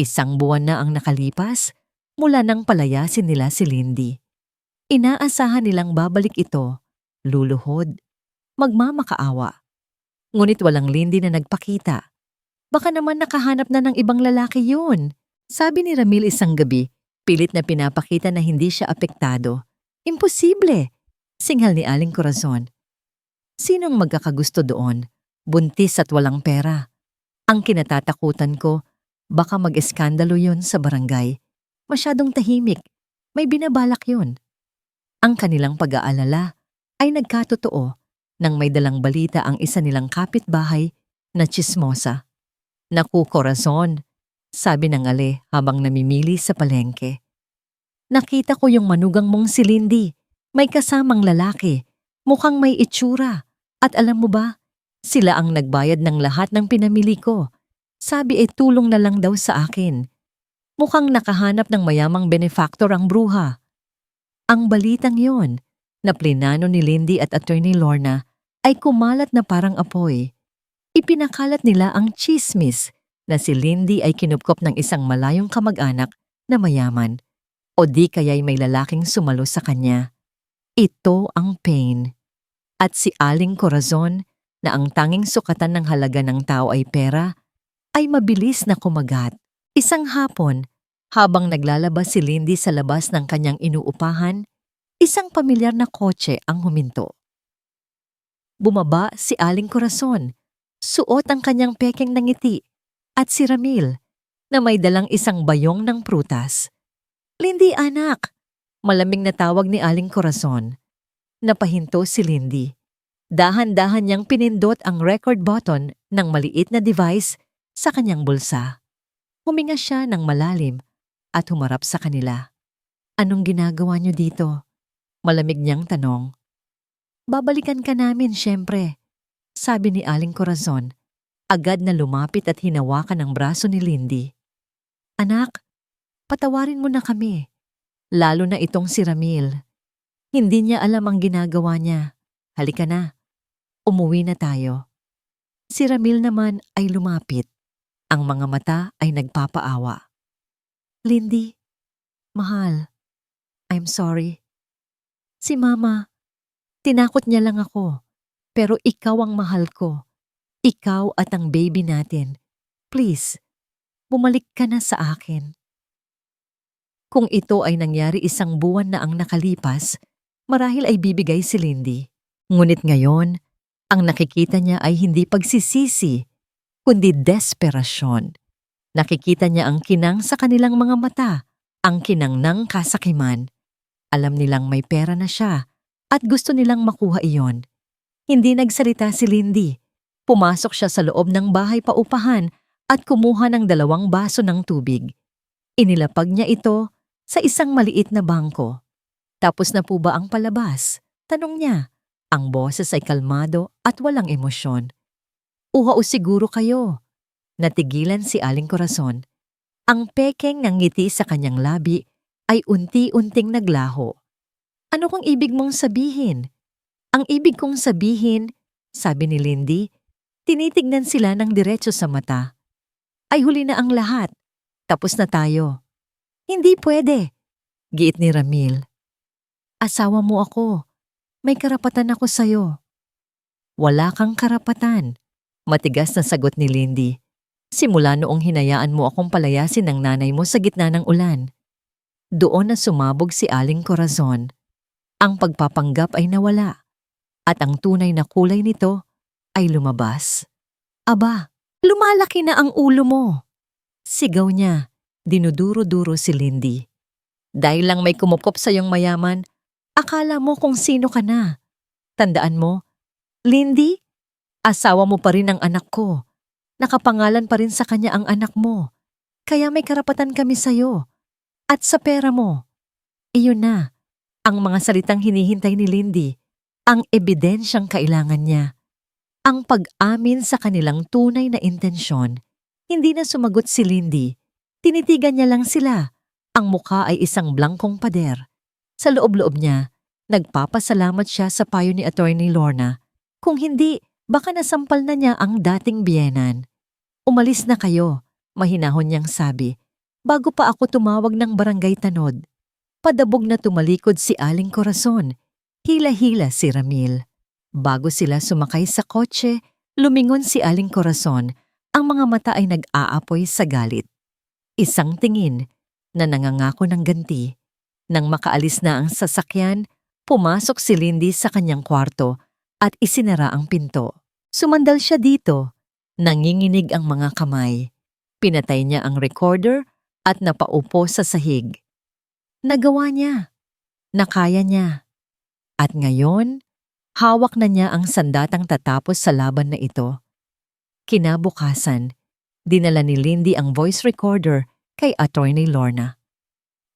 Isang buwan na ang nakalipas mula nang palayasin nila si Lindy. Inaasahan nilang babalik ito, luluhod, magmamakaawa. Ngunit walang Lindy na nagpakita. "Baka naman nakahanap na ng ibang lalaki yun," sabi ni Ramil isang gabi, pilit na pinapakita na hindi siya apektado. "Imposible," singhal ni Aling Corazon. "Sinong magkakagusto doon? Buntis at walang pera. Ang kinatatakutan ko, baka mag-eskandalo yun sa barangay. Masyadong tahimik, may binabalak yun." Ang kanilang pag-aalala ay nagkatotoo nang may dalang balita ang isa nilang kapitbahay na tsismosa. "Naku, Corazon," sabi ng Ale habang namimili sa palengke. "Nakita ko yung manugang mong si Lindy. May kasamang lalaki, mukhang may itsura. At alam mo ba, sila ang nagbayad ng lahat ng pinamili ko. Sabi tulong na lang daw sa akin. Mukhang nakahanap ng mayamang benefactor ang bruha." Ang balitang yon, na plinano ni Lindy at Attorney Lorna, ay kumalat na parang apoy. Ipinakalat nila ang chismis na si Lindy ay kinupkop ng isang malayong kamag-anak na mayaman, o di kaya'y may lalaking sumalo sa kanya. Ito ang pain. At si Aling Corazon, na ang tanging sukatan ng halaga ng tao ay pera, ay mabilis na kumagat. Isang hapon, habang naglalabas si Lindy sa labas ng kanyang inuupahan, isang pamilyar na kotse ang huminto. Bumaba si Aling Corazon, suot ang kanyang pekeng na ngiti, at si Ramil, na may dalang isang bayong ng prutas. "Lindy, anak!" Malamig na tawag ni Aling Corazon. Napahinto si Lindy. Dahan-dahan niyang pinindot ang record button ng maliit na device sa kanyang bulsa. Huminga siya ng malalim at humarap sa kanila. "Anong ginagawa niyo dito?" Malamig niyang tanong. "Babalikan ka namin, syempre," sabi ni Aling Corazon. Agad na lumapit at hinawakan ang braso ni Lindy. "Anak, patawarin mo na kami. Lalo na itong si Ramil. Hindi niya alam ang ginagawa niya. Halika na. Umuwi na tayo." Si Ramil naman ay lumapit. Ang mga mata ay nagpapaawa. "Lindy, mahal, I'm sorry. Si Mama, tinakot niya lang ako. Pero ikaw ang mahal ko. Ikaw at ang baby natin. Please, bumalik ka na sa akin." Kung ito ay nangyari 1 buwan na ang nakalipas, marahil ay bibigay si Lindy. Ngunit ngayon, ang nakikita niya ay hindi pagsisisi, kundi desperasyon. Nakikita niya ang kinang sa kanilang mga mata, ang kinang ng kasakiman. Alam nilang may pera na siya at gusto nilang makuha iyon. Hindi nagsalita si Lindy. Pumasok siya sa loob ng bahay paupahan at kumuha ng 2 baso ng tubig. Inilapag niya ito sa isang maliit na bangko. Tapos na po ba ang palabas? Tanong niya. Ang boses ay kalmado at walang emosyon. Uhaw siguro kayo. Natigilan si Aling Corazon. Ang pekeng ng ngiti sa kanyang labi ay unti-unting naglaho. Ano kung ibig mong sabihin? Ang ibig kong sabihin, sabi ni Lindy, tinitignan sila ng diretso sa mata. Ay huli na ang lahat. Tapos na tayo. Hindi pwede, giit ni Ramil. Asawa mo ako. May karapatan ako sa'yo. Wala kang karapatan, matigas na sagot ni Lindy. Simula noong hinayaan mo akong palayasin ng nanay mo sa gitna ng ulan. Doon na sumabog si Aling Corazon. Ang pagpapanggap ay nawala, at ang tunay na kulay nito ay lumabas. Aba, lumalaki na ang ulo mo. Sigaw niya, dinuduro-duro si Lindy. Dahil lang may kumukop sa iyong mayaman, akala mo kung sino ka na. Tandaan mo, Lindy, asawa mo pa rin ang anak ko. Nakapangalan pa rin sa kanya ang anak mo. Kaya may karapatan kami sa'yo. At sa pera mo. Iyon na, ang mga salitang hinihintay ni Lindy, ang ebidensyang kailangan niya. Ang pag-amin sa kanilang tunay na intensyon. Hindi na sumagot si Lindy. Tinitigan niya lang sila. Ang mukha ay isang blangkong pader. Sa loob-loob niya, nagpapasalamat siya sa payo ni Attorney Lorna. Kung hindi, baka nasampal na niya ang dating biyenan. Umalis na kayo, mahinahon niyang sabi, bago pa ako tumawag ng barangay tanod. Padabog na tumalikod si Aling Corazon. Hila-hila si Ramil. Bago sila sumakay sa kotse, lumingon si Aling Corazon. Ang mga mata ay nag-aapoy sa galit. Isang tingin na nangangako ng ganti. Nang makaalis na ang sasakyan, pumasok si Lindy sa kanyang kwarto at isinara ang pinto. Sumandal siya dito. Nanginginig ang mga kamay. Pinatay niya ang recorder at napaupo sa sahig. Nagawa niya. Nakaya niya. At ngayon, hawak na niya ang sandatang tatapos sa laban na ito. Kinabukasan, dinala ni Lindy ang voice recorder kay Attorney Lorna.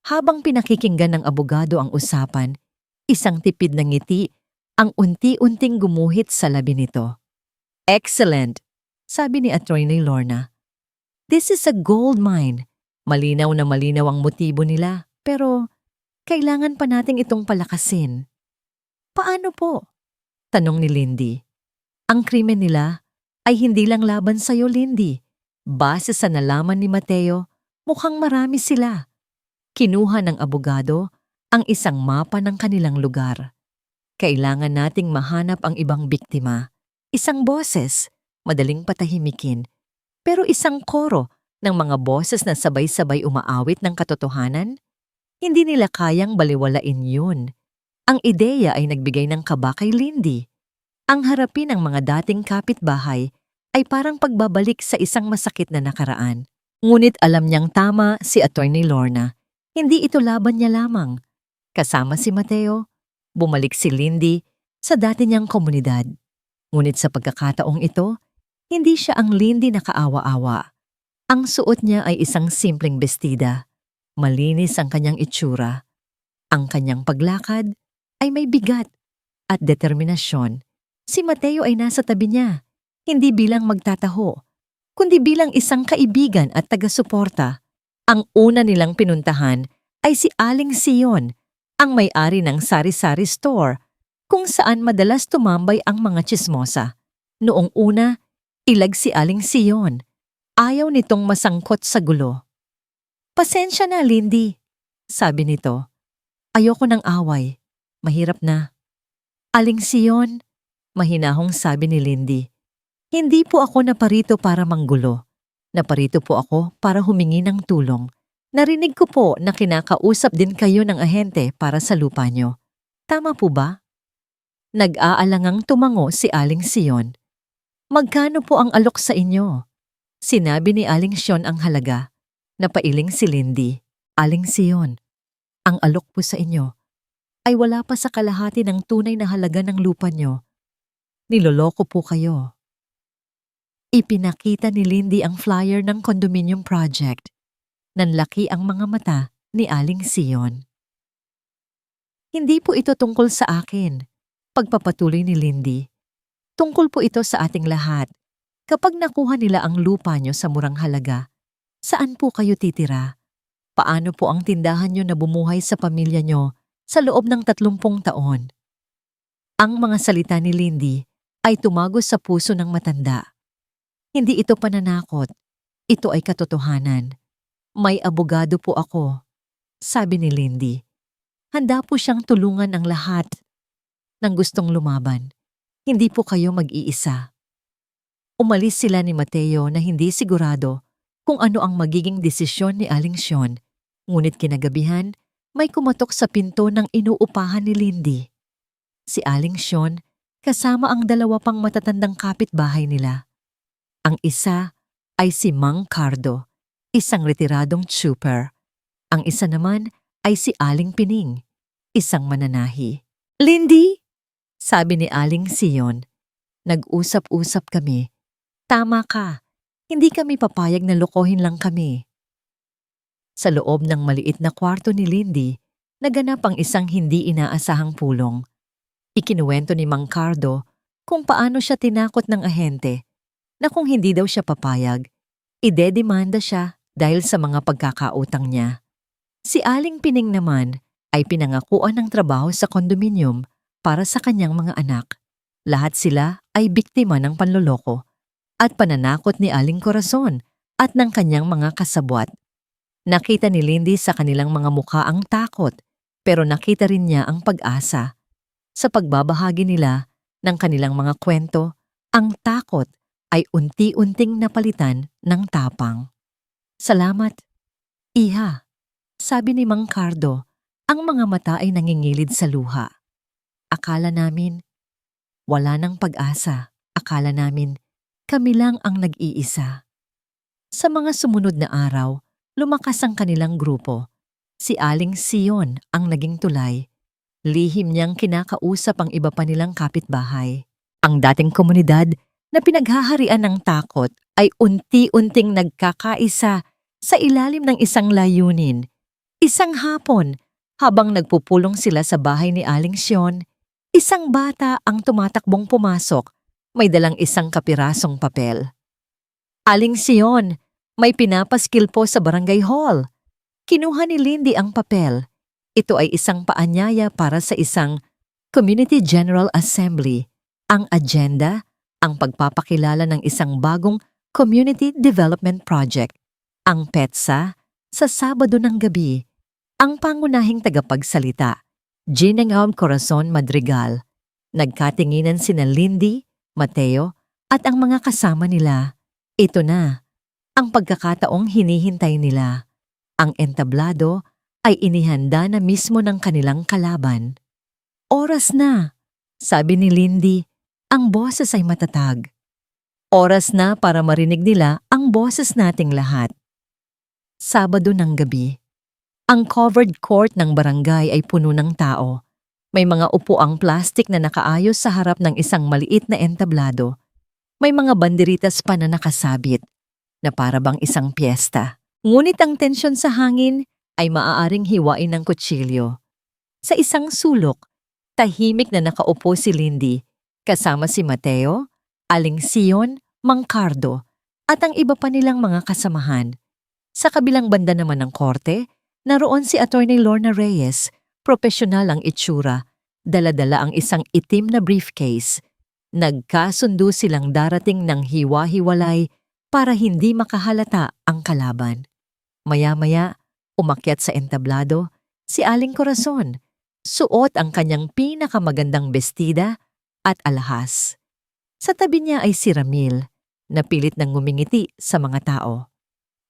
Habang pinakikinggan ng abogado ang usapan, isang tipid na ngiti ang unti-unting gumuhit sa labi nito. Excellent, sabi ni Attorney Lorna. This is a gold mine. Malinaw na malinaw ang motibo nila, pero kailangan pa nating itong palakasin. Paano po? Tanong ni Lindy. Ang krimen nila ay hindi lang laban sa'yo, Lindy. Base sa nalaman ni Mateo, mukhang marami sila. Kinuha ng abogado ang isang mapa ng kanilang lugar. Kailangan nating mahanap ang ibang biktima. Isang boses, madaling patahimikin, pero isang koro ng mga boses na sabay-sabay umaawit ng katotohanan? Hindi nila kayang baliwalain yun. Ang ideya ay nagbigay ng kaba kay Lindy. Ang harapin ng mga dating kapitbahay ay parang pagbabalik sa isang masakit na nakaraan. Ngunit alam niyang tama si Attorney Lorna. Hindi ito laban niya lamang. Kasama si Mateo, bumalik si Lindy sa dati niyang komunidad. Ngunit sa pagkakataong ito, hindi siya ang Lindy na kaawa-awa. Ang suot niya ay isang simpleng bestida. Malinis ang kanyang itsura. Ang kanyang paglakad ay may bigat at determinasyon. Si Mateo ay nasa tabi niya, hindi bilang magtataho, kundi bilang isang kaibigan at taga-suporta. Ang una nilang pinuntahan ay si Aling Sion, ang may-ari ng sari-sari store, kung saan madalas tumambay ang mga tsismosa. Noong una, ilag si Aling Sion. Ayaw nitong masangkot sa gulo. Pasensya na, Lindy, sabi nito. Ayoko ng away. Mahirap na. Aling Sion, mahinahong sabi ni Lindy. Hindi po ako naparito para manggulo. Naparito po ako para humingi ng tulong. Narinig ko po na kinakausap din kayo ng ahente para sa lupa nyo. Tama po ba? Nag-aalangang tumango si Aling Sion. Magkano po ang alok sa inyo? Sinabi ni Aling Sion ang halaga. Napailing si Lindy. Aling Sion, ang alok po sa inyo ay wala pa sa kalahati ng tunay na halaga ng lupa nyo. Niloloko po kayo. Ipinakita ni Lindy ang flyer ng condominium project. Nanlaki ang mga mata ni Aling Sion. Hindi po ito tungkol sa akin. Pagpapatuloy ni Lindy. Tungkol po ito sa ating lahat. Kapag nakuha nila ang lupa nyo sa murang halaga, saan po kayo titira? Paano po ang tindahan nyo na bumuhay sa pamilya nyo sa loob ng 30 taon? Ang mga salita ni Lindy ay tumagos sa puso ng matanda. Hindi ito pananakot. Ito ay katotohanan. May abogado po ako, sabi ni Lindy. Handa po siyang tulungan ang lahat ng gustong lumaban. Hindi po kayo mag-iisa. Umalis sila ni Mateo na hindi sigurado kung ano ang magiging desisyon ni Aling Sion. Ngunit kinagabihan, may kumatok sa pinto ng inuupahan ni Lindy. Si Aling Sion kasama ang 2 pang matatandang kapitbahay nila. Ang isa ay si Mang Cardo, isang retiradong trooper. Ang isa naman ay si Aling Pining, isang mananahi. Lindy, sabi ni Aling Sion, nag-usap-usap kami. Tama ka, hindi kami papayag na lokohin lang kami. Sa loob ng maliit na kwarto ni Lindy, naganap ang isang hindi inaasahang pulong. Ikinuwento ni Mang Cardo kung paano siya tinakot ng ahente na kung hindi daw siya papayag, idedemanda siya dahil sa mga pagkakautang niya. Si Aling Pining naman ay pinangakuan ng trabaho sa kondominium para sa kanyang mga anak. Lahat sila ay biktima ng panloloko at pananakot ni Aling Corazon at ng kanyang mga kasabwat. Nakita ni Lindy sa kanilang mga mukha ang takot, pero nakita rin niya ang pag-asa. Sa pagbabahagi nila ng kanilang mga kwento, ang takot ay unti-unting napalitan ng tapang. Salamat, Iha, sabi ni Mang Cardo, ang mga mata ay nangingilid sa luha. Akala namin, wala nang pag-asa. Akala namin, kami lang ang nag-iisa. Sa mga sumunod na araw, lumakas ang kanilang grupo. Si Aling Sion ang naging tulay. Lihim niyang kinakausap ang iba pa nilang kapitbahay. Ang dating komunidad na pinaghaharian ng takot ay unti-unting nagkakaisa sa ilalim ng isang layunin. Isang hapon, habang nagpupulong sila sa bahay ni Aling Sion, isang bata ang tumatakbong pumasok, may dalang isang kapirasong papel. Aling Sion, may pinapaskil po sa barangay hall. Kinuha ni Lindy ang papel. Ito ay isang paanyaya para sa isang Community General Assembly. Ang agenda, ang pagpapakilala ng isang bagong Community Development Project. Ang petsa, sa Sabado ng gabi. Ang pangunahing tagapagsalita, Ginang Corazon Madrigal. Nagkatinginan sina Lindy, Mateo, at ang mga kasama nila. Ito na, ang pagkakataong hinihintay nila. Ang entablado ay inihanda na mismo ng kanilang kalaban. Oras na, sabi ni Lindy, ang boses ay matatag. Oras na para marinig nila ang boses nating lahat. Sabado ng gabi. Ang covered court ng barangay ay puno ng tao. May mga upuang plastik na nakaayos sa harap ng isang maliit na entablado. May mga banderitas pa na nakasabit, na para bang isang piyesta. Ngunit ang tensyon sa hangin ay maaaring hiwain ng kutsilyo. Sa isang sulok, tahimik na nakaupo si Lindy, kasama si Mateo, Aling Sion, Mang Cardo, at ang iba pa nilang mga kasamahan. Sa kabilang banda naman ng korte, naroon si Attorney Lorna Reyes, propesyonal ang itsura, dala-dala ang isang itim na briefcase. Nagkasundo silang darating ng hiwa-hiwalay para hindi makahalata ang kalaban. Maya-maya, umakyat sa entablado si Aling Corazon, suot ang kanyang pinakamagandang bestida at alahas. Sa tabi niya ay si Ramil, na pilit nang ngumingiti sa mga tao.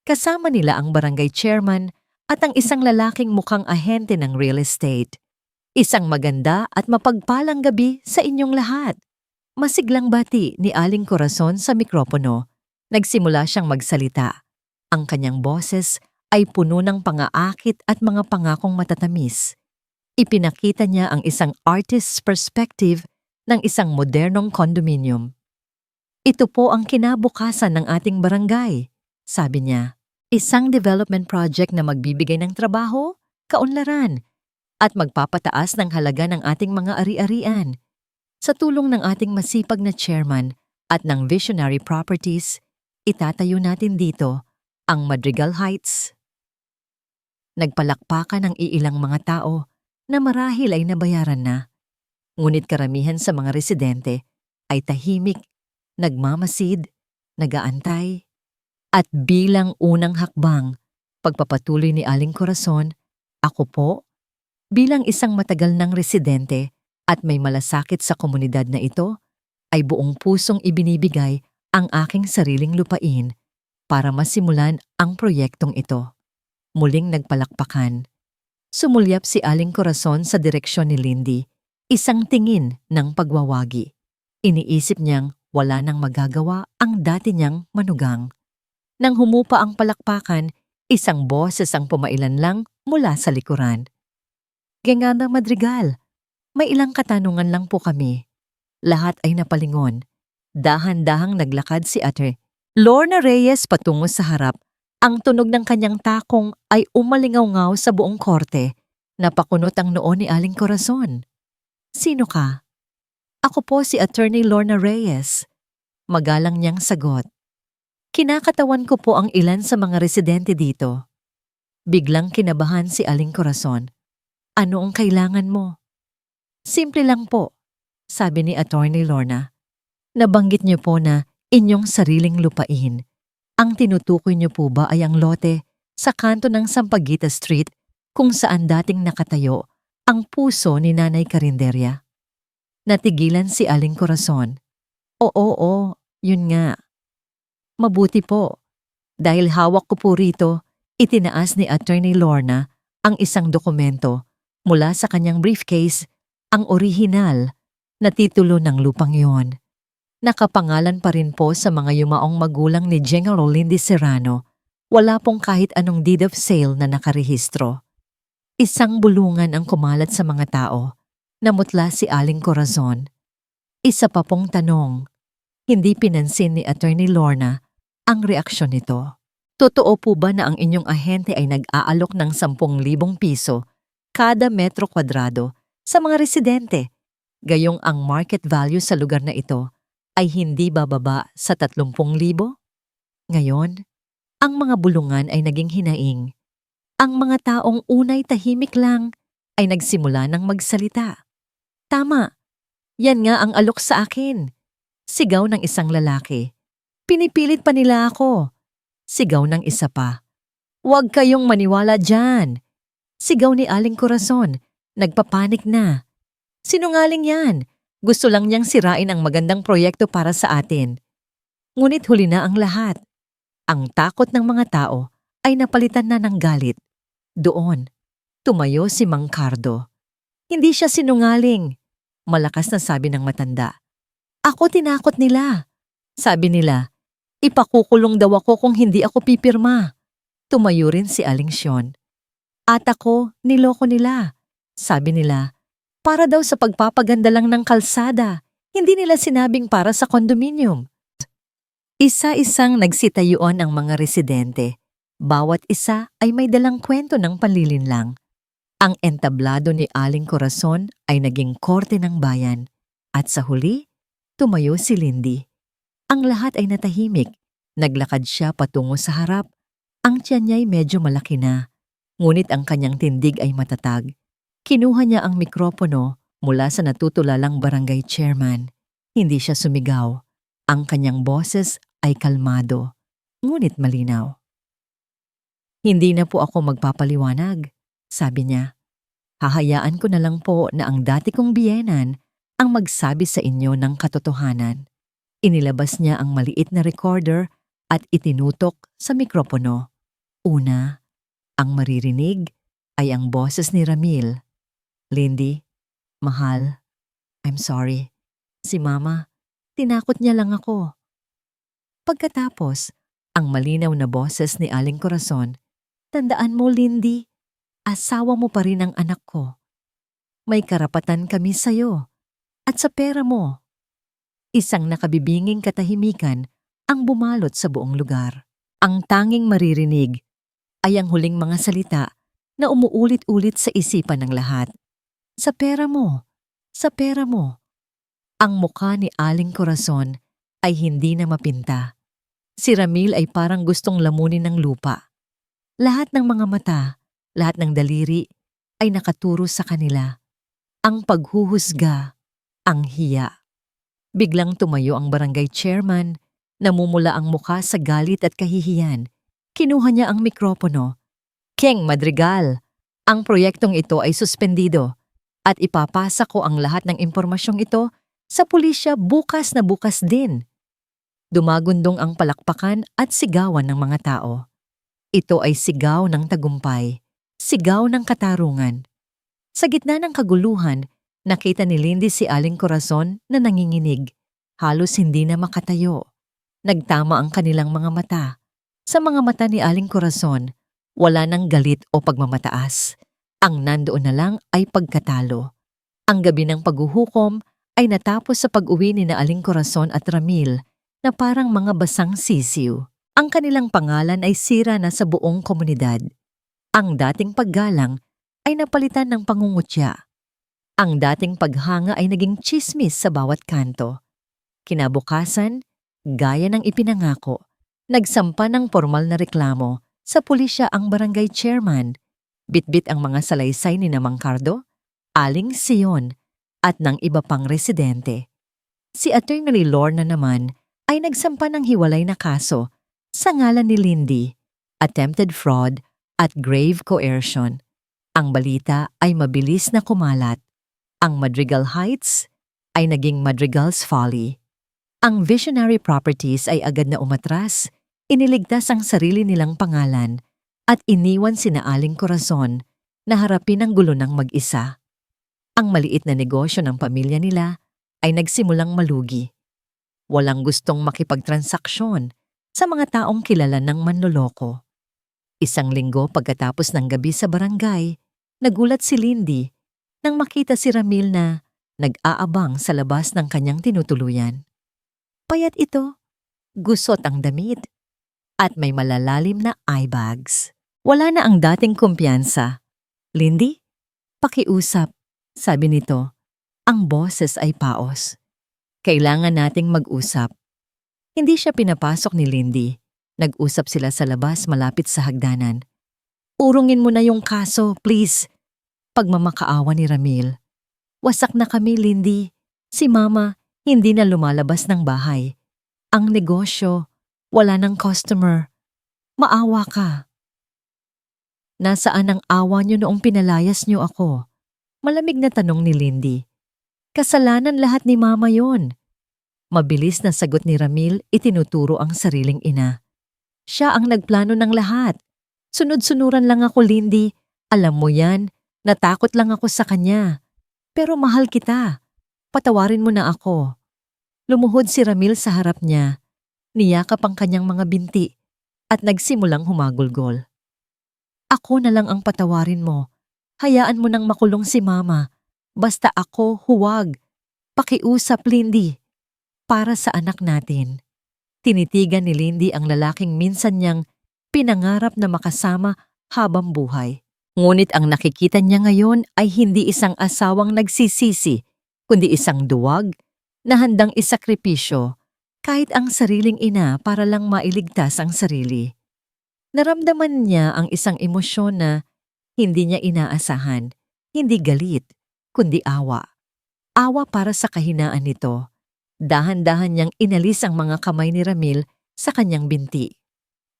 Kasama nila ang barangay chairman at ang isang lalaking mukhang ahente ng real estate. Isang maganda at mapagpalang gabi sa inyong lahat. Masiglang bati ni Aling Corazon sa mikropono. Nagsimula siyang magsalita. Ang kanyang boses ay puno ng pangaakit at mga pangakong matatamis. Ipinakita niya ang isang artist's perspective ng isang modernong condominium. Ito po ang kinabukasan ng ating barangay, sabi niya. Isang development project na magbibigay ng trabaho, kaunlaran, at magpapataas ng halaga ng ating mga ari-arian. Sa tulong ng ating masipag na chairman at ng Visionary Properties, itatayo natin dito ang Madrigal Heights. Nagpalakpakan ang iilang mga tao na marahil ay nabayaran na. Ngunit karamihan sa mga residente ay tahimik, nagmamasid, nagaantay, at bilang unang hakbang, pagpapatuloy ni Aling Corazon, ako po, bilang isang matagal ng residente at may malasakit sa komunidad na ito, ay buong pusong ibinibigay ang aking sariling lupain para masimulan ang proyektong ito. Muling nagpalakpakan. Sumulyap si Aling Corazon sa direksyon ni Lindy, isang tingin ng pagwawagi. Iniisip niyang wala nang magagawa ang dati niyang manugang. Nang humupa ang palakpakan, isang boses ang pumailan lang mula sa likuran. Gengana Madrigal, may ilang katanungan lang po kami. Lahat ay napalingon. Dahan-dahang naglakad si Ate Lorna Reyes patungo sa harap. Ang tunog ng kanyang takong ay umalingaw-ngaw sa buong korte. Napakunot ang noo ni Aling Corazon. Sino ka? Ako po si Attorney Lorna Reyes. Magalang niyang sagot. Kinakatawan ko po ang ilan sa mga residente dito. Biglang kinabahan si Aling Corazon. Ano ang kailangan mo? Simple lang po, sabi ni Attorney Lorna. Nabanggit niyo po na inyong sariling lupain. Ang tinutukoy niyo po ba ay ang lote sa kanto ng Sampaguita Street kung saan dating nakatayo ang puso ni Nanay Carinderia? Natigilan si Aling Corazon. Oo, yun nga. Mabuti po. Dahil hawak ko po rito, itinaas ni Attorney Lorna ang isang dokumento mula sa kanyang briefcase, ang orihinal na titulo ng lupang yon. Nakapangalan pa rin po sa mga yumaong magulang ni General Lindy Serrano. Wala pong kahit anong deed of sale na nakarehistro. Isang bulungan ang kumalat sa mga tao. Namutla si Aling Corazon. Isa pa pong tanong. Hindi pinansin ni Attorney Lorna ang reaksyon nito. Totoo po ba na ang inyong ahente ay nag-aalok ng 10,000 piso kada metro kwadrado sa mga residente, gayong ang market value sa lugar na ito ay hindi bababa sa 30,000? Ngayon, ang mga bulungan ay naging hinaing. Ang mga taong unay tahimik lang ay nagsimula ng magsalita. Tama, yan nga ang alok sa akin. Sigaw ng isang lalaki. Pinipilit pa nila ako. Sigaw ng isa pa. Huwag kayong maniwala dyan. Sigaw ni Aling Corazon. Nagpapanik na. Sinungaling yan. Gusto lang niyang sirain ang magandang proyekto para sa atin. Ngunit huli na ang lahat. Ang takot ng mga tao ay napalitan na ng galit. Doon, tumayo si Mang Cardo. Hindi siya sinungaling. Malakas na sabi ng matanda. Ako tinakot nila. Sabi nila, ipakukulong daw ako kung hindi ako pipirma. Tumayo rin si Aling Sion. At ako, niloko nila. Sabi nila, para daw sa pagpapaganda lang ng kalsada. Hindi nila sinabing para sa kondominium. Isa-isang nagsitayuan ang mga residente. Bawat isa ay may dalang kwento ng panlilinlang. Ang entablado ni Aling Corazon ay naging korte ng bayan. At sa huli, tumayo si Lindy. Ang lahat ay natahimik. Naglakad siya patungo sa harap. Ang tiyan niya ay medyo malaki na. Ngunit ang kanyang tindig ay matatag. Kinuha niya ang mikropono mula sa natutulalang barangay chairman. Hindi siya sumigaw. Ang kanyang boses ay kalmado, ngunit malinaw. Hindi na po ako magpapaliwanag, sabi niya. Hahayaan ko na lang po na ang dati kong biyenan ang magsabi sa inyo ng katotohanan. Inilabas niya ang maliit na recorder at itinutok sa mikropono. Una, Ang maririnig ay ang boses ni Ramil. Lindy, mahal, I'm sorry. Si Mama, tinakot niya lang ako. Pagkatapos, ang malinaw na boses ni Aling Corazon, tandaan mo, Lindy, asawa mo pa rin ang anak ko. May karapatan kami sa'yo at sa pera mo. Isang nakabibinging katahimikan ang bumalot sa buong lugar. Ang tanging maririnig ay ang huling mga salita na umuulit-ulit sa isipan ng lahat. Sa pera mo, sa pera mo. Ang mukha ni Aling Corazon ay hindi na mapinta. Si Ramil ay parang gustong lamunin ng lupa. Lahat ng mga mata, lahat ng daliri ay nakaturo sa kanila. Ang paghuhusga, ang hiya. Biglang tumayo ang barangay chairman, namumula ang mukha sa galit at kahihiyan. Kinuha niya ang mikropono. King Madrigal, ang proyektong ito ay suspendido at ipapasa ko ang lahat ng impormasyong ito sa pulisya bukas na bukas din. Dumagundong ang palakpakan at sigawan ng mga tao. Ito ay sigaw ng tagumpay, sigaw ng katarungan. Sa gitna ng kaguluhan, nakita ni Lindy si Aling Corazon na nanginginig. Halos hindi na makatayo. Nagtama ang kanilang mga mata. Sa mga mata ni Aling Corazon, wala nang galit o pagmamataas. Ang nandoon na lang ay pagkatalo. Ang gabi ng paghuhukom ay natapos sa pag-uwi ni na Aling Corazon at Ramil na parang mga basang sisiw. Ang kanilang pangalan ay sira na sa buong komunidad. Ang dating paggalang ay napalitan ng pangungutya. Ang dating paghanga ay naging tsismis sa bawat kanto. Kinabukasan, gaya ng ipinangako, nagsampa ng formal na reklamo sa pulisya ang barangay chairman, bitbit ang mga salaysay ni Mang Cardo, Aling Sion, at ng iba pang residente. Si Attorney Lorna naman ay nagsampa ng hiwalay na kaso sa ngalan ni Lindy, attempted fraud at grave coercion. Ang balita ay mabilis na kumalat. Ang Madrigal Heights ay naging Madrigal's Folly. Ang Visionary Properties ay agad na umatras, iniligtas ang sarili nilang pangalan at iniwan sina Aling Corazon na harapin ang gulo ng mag-isa. Ang maliit na negosyo ng pamilya nila ay nagsimulang malugi. Walang gustong makipagtransaksyon sa mga taong kilala ng manloloko. Isang linggo pagkatapos ng gabi sa barangay, nagulat si Lindy nang makita si Ramil na nag-aabang sa labas ng kanyang tinutuluyan. Payat ito, gusot ang damit, at may malalalim na eye bags. Wala na ang dating kumpiyansa. Lindy, pakiusap, sabi nito. Ang boses ay paos. Kailangan nating mag-usap. Hindi siya pinapasok ni Lindy. Nag-usap sila sa labas malapit sa hagdanan. Urungin mo na yung kaso, please. Pagmamakaawa ni Ramil. Wasak na kami, Lindy. Si Mama, hindi na lumalabas ng bahay. Ang negosyo, wala ng customer. Maawa ka. Nasaan ang awa niyo noong pinalayas niyo ako? Malamig na tanong ni Lindy. Kasalanan lahat ni Mama yon. Mabilis na sagot ni Ramil, itinuturo ang sariling ina. Siya ang nagplano ng lahat. Sunod-sunuran lang ako, Lindy. Alam mo yan, natakot lang ako sa kanya. Pero mahal kita. Patawarin mo na ako. Lumuhod si Ramil sa harap niya. Niyakap ang kanyang mga binti at nagsimulang humagulgol. Ako na lang ang patawarin mo. Hayaan mo nang makulong si Mama. Basta ako, huwag. Pakiusap, Lindy. Para sa anak natin. Tinitigan ni Lindy ang lalaking minsan niyang pinangarap na makasama habang buhay. Ngunit ang nakikita niya ngayon ay hindi isang asawang nagsisisi, kundi isang duwag na handang isakripisyo kahit ang sariling ina para lang mailigtas ang sarili. Naramdaman niya ang isang emosyon na hindi niya inaasahan, hindi galit, kundi awa. Awa para sa kahinaan nito. Dahan-dahan niyang inalis ang mga kamay ni Ramil sa kanyang binti.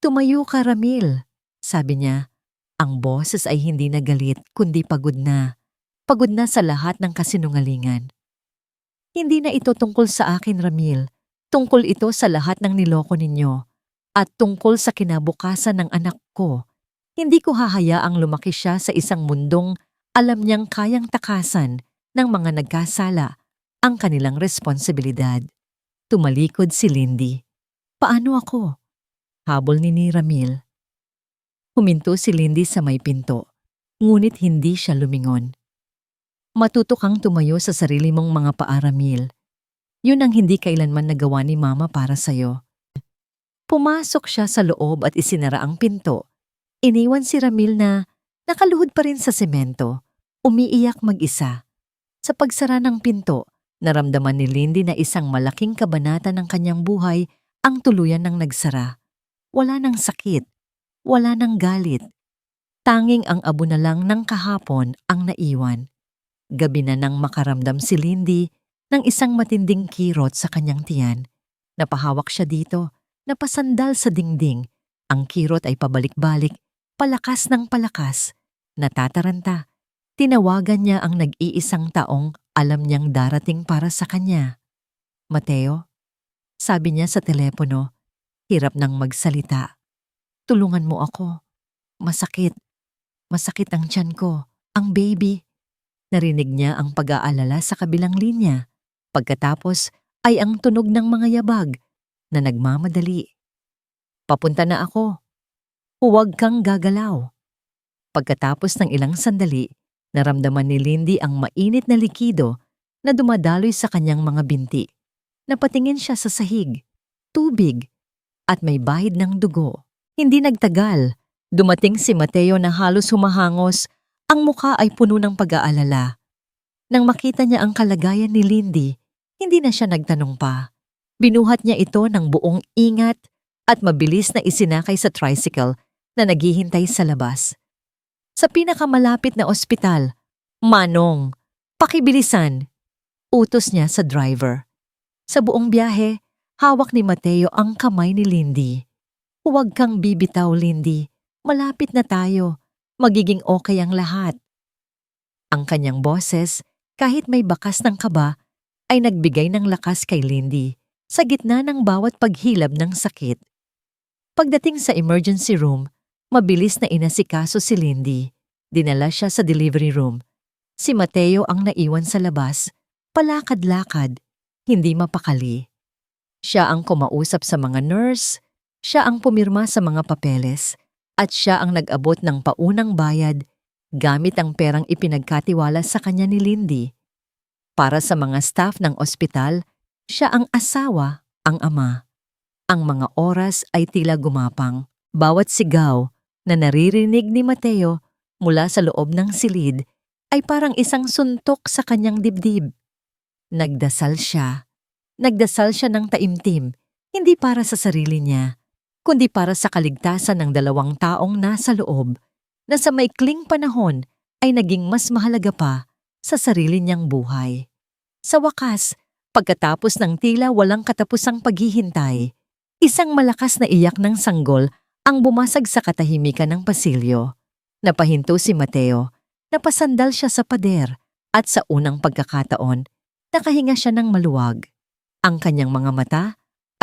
Tumayo ka, Ramil, sabi niya. Ang boses ay hindi na galit kundi pagod na. Pagod na sa lahat ng kasinungalingan. Hindi na ito tungkol sa akin, Ramil. Tungkol ito sa lahat ng niloko ninyo. At tungkol sa kinabukasan ng anak ko. Hindi ko hahayaang lumaki siya sa isang mundong alam niyang kayang takasan ng mga nagkasala ang kanilang responsibilidad. Tumalikod si Lindy. Paano ako? Habol ni Ramil. Huminto si Lindy sa may pinto, ngunit hindi siya lumingon. Matuto kang tumayo sa sarili mong mga paa, Ramil. Yun ang hindi kailanman nagawa ni Mama para sa'yo. Pumasok siya sa loob at isinara ang pinto. Iniwan si Ramil na nakaluhod pa rin sa semento, umiiyak mag-isa. Sa pagsara ng pinto, naramdaman ni Lindy na isang malaking kabanata ng kanyang buhay ang tuluyan ng nagsara. Wala nang sakit, wala nang galit. Tanging ang abo na lang ng kahapon ang naiwan. Gabi na nang makaramdam si Lindy ng isang matinding kirot sa kanyang tiyan. Napahawak siya dito, napasandal sa dingding. Ang kirot ay pabalik-balik, palakas ng palakas. Natataranta. Tinawagan niya ang nag-iisang taong alam niyang darating para sa kanya. Mateo, sabi niya sa telepono, hirap nang magsalita. Tulungan mo ako. Masakit. Masakit ang tiyan ko. Ang baby. Narinig niya ang pag-aalala sa kabilang linya. Pagkatapos ay ang tunog ng mga yabag na nagmamadali. Papunta na ako. Huwag kang gagalaw. Pagkatapos ng ilang sandali, naramdaman ni Lindy ang mainit na likido na dumadaloy sa kanyang mga binti. Napatingin siya sa sahig, tubig, at may bahid ng dugo. Hindi nagtagal. Dumating si Mateo na halos humahangos. Ang mukha ay puno ng pag-aalala. Nang makita niya ang kalagayan ni Lindy, hindi na siya nagtanong pa. Binuhat niya ito ng buong ingat at mabilis na isinakay sa tricycle na naghihintay sa labas. Sa pinakamalapit na ospital, Manong, pakibilisan, utos niya sa driver. Sa buong biyahe, hawak ni Mateo ang kamay ni Lindy. Huwag kang bibitaw, Lindy. Malapit na tayo. Magiging okay ang lahat. Ang kanyang boses, kahit may bakas ng kaba, ay nagbigay ng lakas kay Lindy sa gitna ng bawat paghilab ng sakit. Pagdating sa emergency room, mabilis na inasikaso si Lindy. Dinala siya sa delivery room. Si Mateo ang naiwan sa labas, palakad-lakad, hindi mapakali. Siya ang kumausap sa mga nurse, siya ang pumirma sa mga papeles, at siya ang nag-abot ng paunang bayad gamit ang perang ipinagkatiwala sa kanya ni Lindy. Para sa mga staff ng ospital, siya ang asawa, ang ama. Ang mga oras ay tila gumapang. Bawat sigaw na naririnig ni Mateo mula sa loob ng silid ay parang isang suntok sa kanyang dibdib. Nagdasal siya. Nagdasal siya ng taimtim, hindi para sa sarili niya, kundi para sa kaligtasan ng 2 taong nasa loob na sa maikling panahon ay naging mas mahalaga pa sa sarili niyang buhay. Sa wakas, pagkatapos ng tila walang katapusang paghihintay, isang malakas na iyak ng sanggol ang bumasag sa katahimikan ng pasilyo. Napahinto si Mateo, napasandal siya sa pader at sa unang pagkakataon, nakahinga siya ng maluwag. Ang kanyang mga mata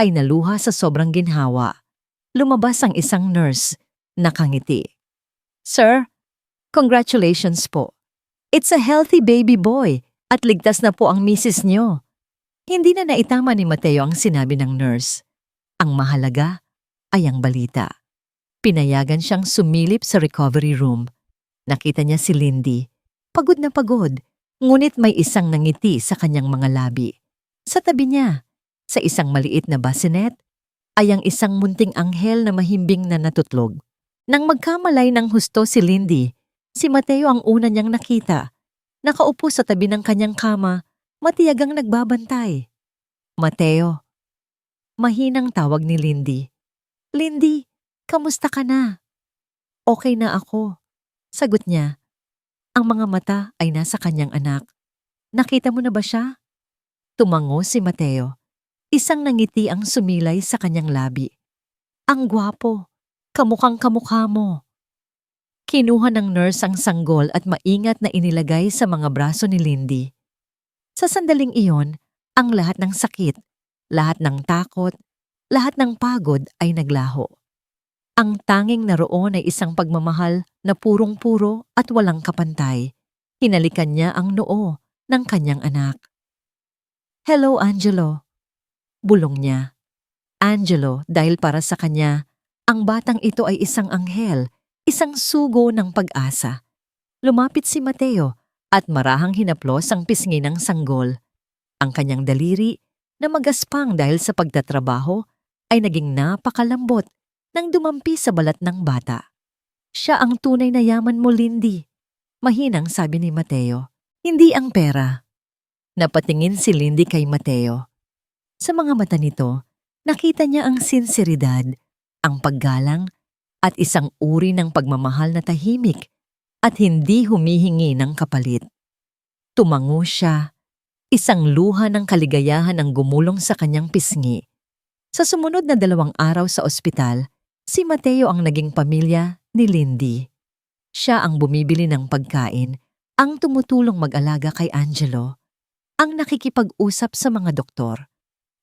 ay naluha sa sobrang ginhawa. Lumabas ang isang nurse, nakangiti. Sir, congratulations po. It's a healthy baby boy at ligtas na po ang misis niyo. Hindi na naitama ni Mateo ang sinabi ng nurse. Ang mahalaga ay ang balita. Pinayagan siyang sumilip sa recovery room. Nakita niya si Lindy. Pagod na pagod, ngunit may isang nangiti sa kanyang mga labi. Sa tabi niya, sa isang maliit na bassinet, ay ang isang munting anghel na mahimbing na natutlog. Nang magkamalay ng husto si Lindy, si Mateo ang una niyang nakita. Nakaupo sa tabi ng kanyang kama, matiyagang nagbabantay. Mateo. Mahinang tawag ni Lindy. Lindy, kamusta ka na? Okay na ako. Sagot niya. Ang mga mata ay nasa kanyang anak. Nakita mo na ba siya? Tumango si Mateo. Isang nangiti ang sumilay sa kanyang labi. Ang gwapo, kamukhang kamukha mo. Kinuha ng nurse ang sanggol at maingat na inilagay sa mga braso ni Lindy. Sa sandaling iyon, ang lahat ng sakit, lahat ng takot, lahat ng pagod ay naglaho. Ang tanging naroon ay isang pagmamahal na purong-puro at walang kapantay. Hinalikan niya ang noo ng kanyang anak. "Hello, Angelo," bulong niya. Angelo dahil para sa kanya, ang batang ito ay isang anghel, isang sugo ng pag-asa. Lumapit si Mateo at marahang hinaplos ang pisngi ng sanggol. Ang kanyang daliri na magaspang dahil sa pagtatrabaho ay naging napakalambot nang dumampi sa balat ng bata. "Siya ang tunay na yaman mo, Lindy," mahinang sabi ni Mateo. "Hindi ang pera." Napatingin si Lindy kay Mateo. Sa mga mata nito, nakita niya ang sinseridad, ang paggalang, at isang uri ng pagmamahal na tahimik at hindi humihingi ng kapalit. Tumango siya, isang luha ng kaligayahan ang gumulong sa kanyang pisngi. Sa sumunod na 2 araw sa ospital, si Mateo ang naging pamilya ni Lindy. Siya ang bumibili ng pagkain, ang tumutulong mag-alaga kay Angelo, ang nakikipag-usap sa mga doktor.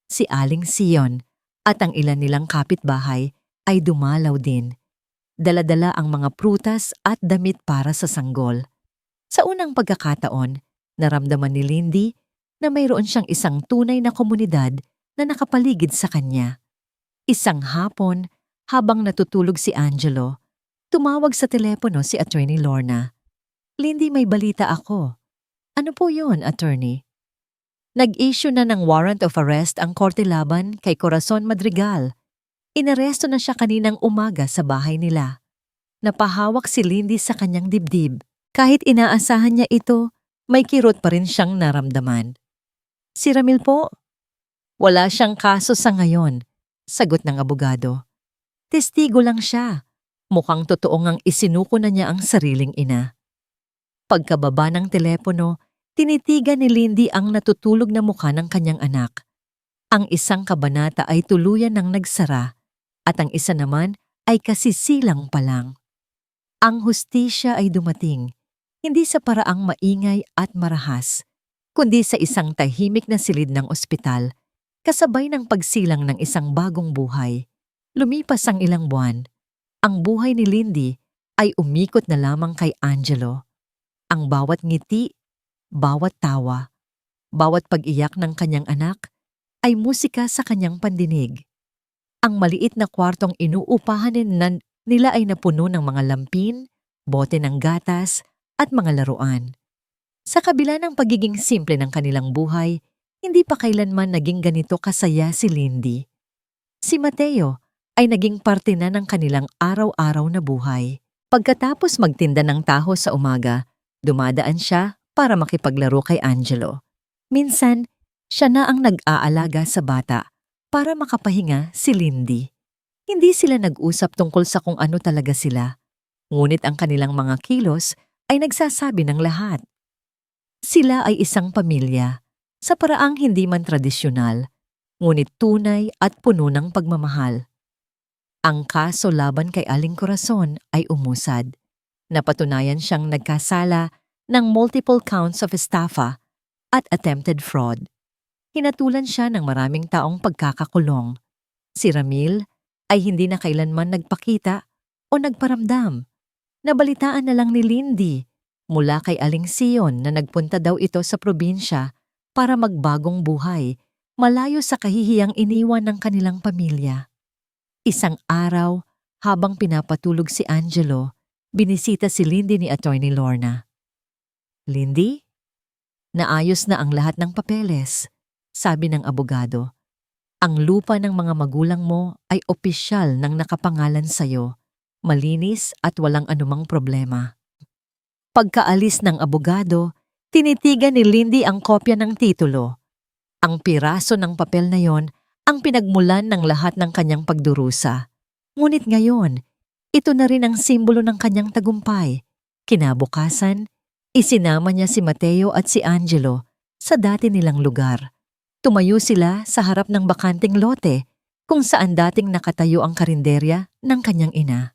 Si Aling Sion at ang ilan nilang kapitbahay ay dumalaw din. Dala-dala ang mga prutas at damit para sa sanggol. Sa unang pagkakataon, naramdaman ni Lindy na mayroon siyang isang tunay na komunidad na nakapaligid sa kanya. Isang hapon, habang natutulog si Angelo, tumawag sa telepono si Attorney Lorna. "Lindy, may balita ako." "Ano po yun, Attorney?" "Nag-issue na ng warrant of arrest ang korte laban kay Corazon Madrigal. Inaresto na siya kaninang umaga sa bahay nila." Napahawak si Lindy sa kanyang dibdib. Kahit inaasahan niya ito, may kirot pa rin siyang naramdaman. "Si Ramil po?" "Wala siyang kaso sa ngayon," sagot ng abogado. "Testigo lang siya. Mukhang totoo ngang isinuko na niya ang sariling ina." Pagkababa ng telepono, tinitigan ni Lindy ang natutulog na mukha ng kanyang anak. Ang isang kabanata ay tuluyan ng nagsara at ang isa naman ay kasisilang pa lang. Ang hustisya ay dumating, hindi sa paraang maingay at marahas, kundi sa isang tahimik na silid ng ospital, kasabay ng pagsilang ng isang bagong buhay. Lumipas ang ilang buwan. Ang buhay ni Lindy ay umikot na lamang kay Angelo. Ang bawat ngiti, bawat tawa, bawat pag-iyak ng kanyang anak ay musika sa kanyang pandinig. Ang maliit na kwartong inuupahan nila ay napuno ng mga lampin, bote ng gatas at mga laruan. Sa kabila ng pagiging simple ng kanilang buhay, hindi pa kailanman naging ganito kasaya si Lindy. Si Mateo ay naging parte na ng kanilang araw-araw na buhay. Pagkatapos magtinda ng taho sa umaga, dumadaan siya para makipaglaro kay Angelo. Minsan, siya na ang nag-aalaga sa bata para makapahinga si Lindy. Hindi sila nag-usap tungkol sa kung ano talaga sila, ngunit ang kanilang mga kilos ay nagsasabi ng lahat. Sila ay isang pamilya, sa paraang hindi man tradisyonal, ngunit tunay at puno ng pagmamahal. Ang kaso laban kay Aling Corazon ay umusad. Napatunayan siyang nagkasala ng multiple counts of estafa at attempted fraud. Hinatulan siya ng maraming taong pagkakakulong. Si Ramil ay hindi na kailanman nagpakita o nagparamdam. Nabalitaan na lang ni Lindy mula kay Aling Sion na nagpunta daw ito sa probinsya para magbagong buhay, malayo sa kahihiyang iniwan ng kanilang pamilya. Isang araw, habang pinapatulog si Angelo, binisita si Lindy ni Attorney Lorna. "Lindy, naayos na ang lahat ng papeles," sabi ng abogado. "Ang lupa ng mga magulang mo ay opisyal nang nakapangalan sa'yo, malinis at walang anumang problema." Pagkaalis ng abogado, tinitigan ni Lindy ang kopya ng titulo. Ang piraso ng papel na yon ang pinagmulan ng lahat ng kanyang pagdurusa. Ngunit ngayon, ito na rin ang simbolo ng kanyang tagumpay. Kinabukasan, isinama niya si Mateo at si Angelo sa dati nilang lugar. Tumayo sila sa harap ng bakanting lote kung saan dating nakatayo ang karinderya ng kanyang ina.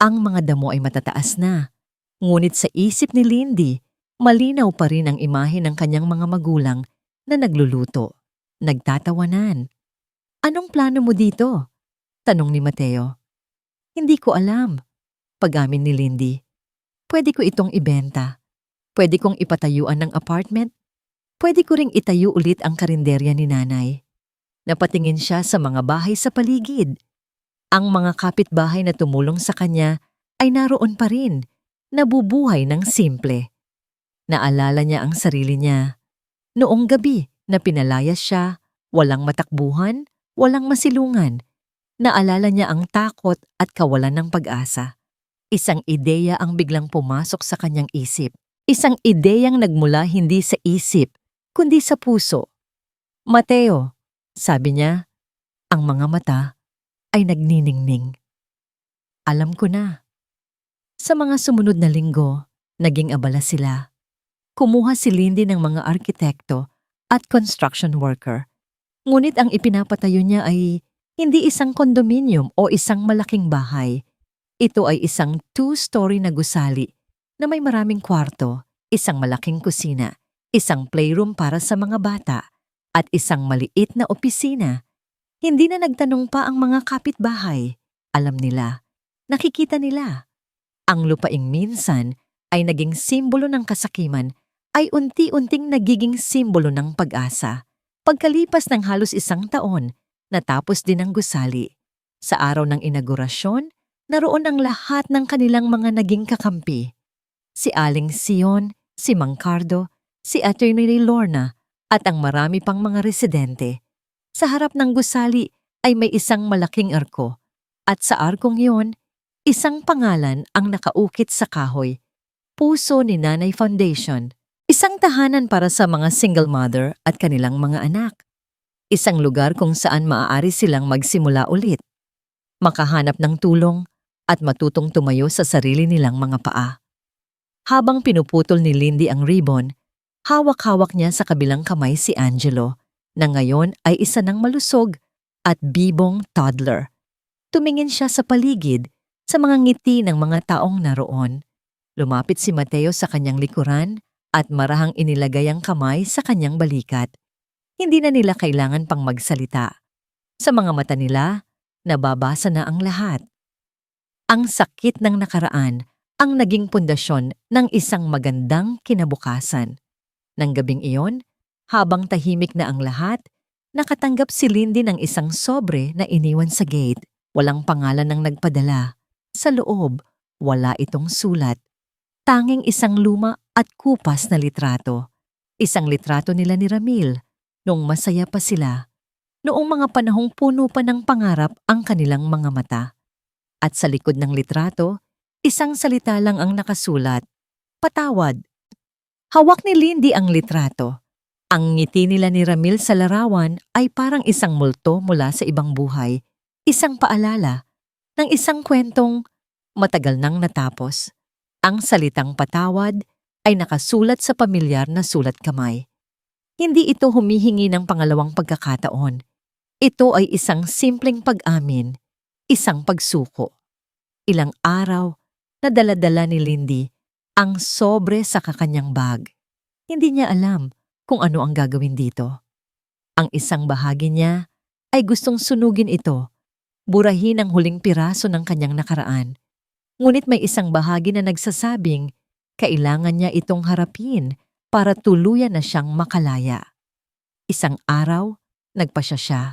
Ang mga damo ay matataas na, ngunit sa isip ni Lindy, malinaw pa rin ang imahe ng kanyang mga magulang na nagluluto, nagtatawanan. "Anong plano mo dito?" tanong ni Mateo. Hindi ko alam. Pag-amin ni Lindy. Pwede ko itong ibenta. Pwede kong ipatayuan ng apartment. Pwede ko ring itayo ulit ang karinderya ni nanay. Napatingin siya sa mga bahay sa paligid. Ang mga kapitbahay na tumulong sa kanya ay naroon pa rin, nabubuhay ng simple. Naalala niya ang sarili niya. Noong gabi na pinalayas siya, walang matakbuhan, walang masilungan. Naalala niya ang takot at kawalan ng pag-asa. Isang ideya ang biglang pumasok sa kanyang isip. Isang ideyang nagmula hindi sa isip, kundi sa puso. Mateo, sabi niya, ang mga mata ay nagniningning. Alam ko na. Sa mga sumunod na linggo, naging abala sila. Kumuha si Lindy ng mga arkitekto at construction worker. Ngunit ang ipinapatayo niya ay hindi isang kondominium o isang malaking bahay. Ito ay isang 2-story na gusali na may maraming kwarto, isang malaking kusina, isang playroom para sa mga bata, at isang maliit na opisina. Hindi na nagtanong pa ang mga kapitbahay. Alam nila, nakikita nila. Ang lupaing minsan ay naging simbolo ng kasakiman ay unti-unting nagiging simbolo ng pag-asa. Pagkalipas ng halos 1 taon, natapos din ang gusali. Sa araw ng inaugurasyon, naroon ang lahat ng kanilang mga naging kakampi. Si Aling Sion, si Mang Cardo, si Attorney Lorna, at ang marami pang mga residente. Sa harap ng gusali ay may isang malaking arko. At sa arkong iyon, isang pangalan ang nakaukit sa kahoy. Puso ni Nanay Foundation. Isang tahanan para sa mga single mother at kanilang mga anak. Isang lugar kung saan maaari silang magsimula ulit. Makahanap ng tulong at matutong tumayo sa sarili nilang mga paa. Habang pinuputol ni Lindy ang ribbon, hawak-hawak niya sa kabilang kamay si Angelo, na ngayon ay isa ng malusog at bibong toddler. Tumingin siya sa paligid, sa mga ngiti ng mga taong naroon. Lumapit si Mateo sa kanyang likuran at marahang inilagay ang kamay sa kanyang balikat. Hindi na nila kailangan pang magsalita. Sa mga mata nila, nababasa na ang lahat. Ang sakit ng nakaraan ang naging pundasyon ng isang magandang kinabukasan. Nang gabing iyon, habang tahimik na ang lahat, nakatanggap si Lindy ng isang sobre na iniwan sa gate. Walang pangalan ng nagpadala. Sa loob, wala itong sulat. Tanging isang luma at kupas na litrato. Isang litrato nila ni Ramil, noong masaya pa sila. Noong mga panahong puno pa ng pangarap ang kanilang mga mata. At sa likod ng litrato, isang salita lang ang nakasulat, patawad. Hawak ni Lindy ang litrato. Ang ngiti nila ni Ramil sa larawan ay parang isang multo mula sa ibang buhay, isang paalala ng isang kwentong matagal nang natapos. Ang salitang patawad ay nakasulat sa pamilyar na sulat kamay. Hindi ito humihingi ng pangalawang pagkakataon. Ito ay isang simpleng pag-amin, isang pagsuko. Ilang araw na dala-dala ni Lindy ang sobre sa kakanyang bag. Hindi niya alam kung ano ang gagawin dito. Ang isang bahagi niya ay gustong sunugin ito, burahin ang huling piraso ng kanyang nakaraan. Ngunit may isang bahagi na nagsasabing kailangan niya itong harapin para tuluyan na siyang makalaya. Isang araw, nagpasya siya.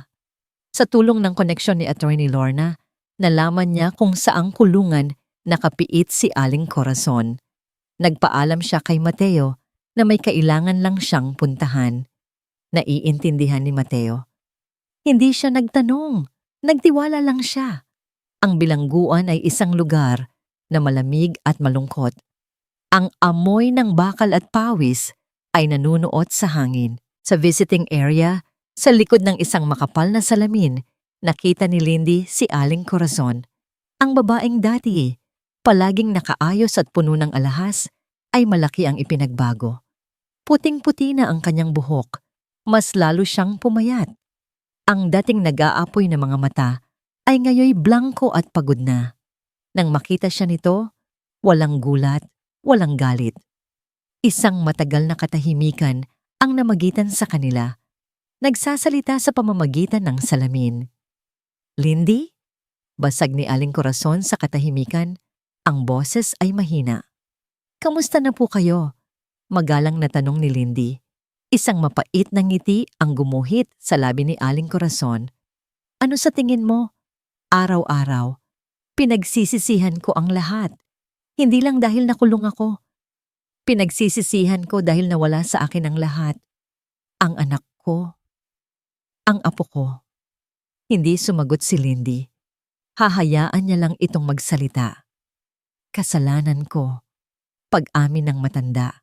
Sa tulong ng koneksyon ni Attorney Lorna, nalaman niya kung saang kulungan nakapiit si Aling Corazon. Nagpaalam siya kay Mateo na may kailangan lang siyang puntahan. Naiintindihan ni Mateo. Hindi siya nagtanong, nagtiwala lang siya. Ang bilangguan ay isang lugar na malamig at malungkot. Ang amoy ng bakal at pawis ay nanunuot sa hangin. Sa visiting area, sa likod ng isang makapal na salamin, nakita ni Lindy si Aling Corazon. Ang babaeng dati, palaging nakaayos at puno ng alahas, ay malaki ang ipinagbago. Puting-puti na ang kanyang buhok, mas lalo siyang pumayat. Ang dating nag-aapoy na mga mata ay ngayoy blanko at pagod na. Nang makita siya nito, walang gulat, walang galit. Isang matagal na katahimikan ang namagitan sa kanila. Nagsasalita sa pamamagitan ng salamin. Lindy? Basag ni Aling Corazon sa katahimikan, ang boses ay mahina. Kamusta na po kayo? Magalang na tanong ni Lindy. Isang mapait na ngiti ang gumuhit sa labi ni Aling Corazon. Ano sa tingin mo? Araw-araw, pinagsisisihan ko ang lahat. Hindi lang dahil nakulong ako. Pinagsisisihan ko dahil nawala sa akin ang lahat. Ang anak ko. Ang apo ko. Hindi sumagot si Lindy. Hahayaan niya lang itong magsalita. Kasalanan ko. Pag-amin ng matanda.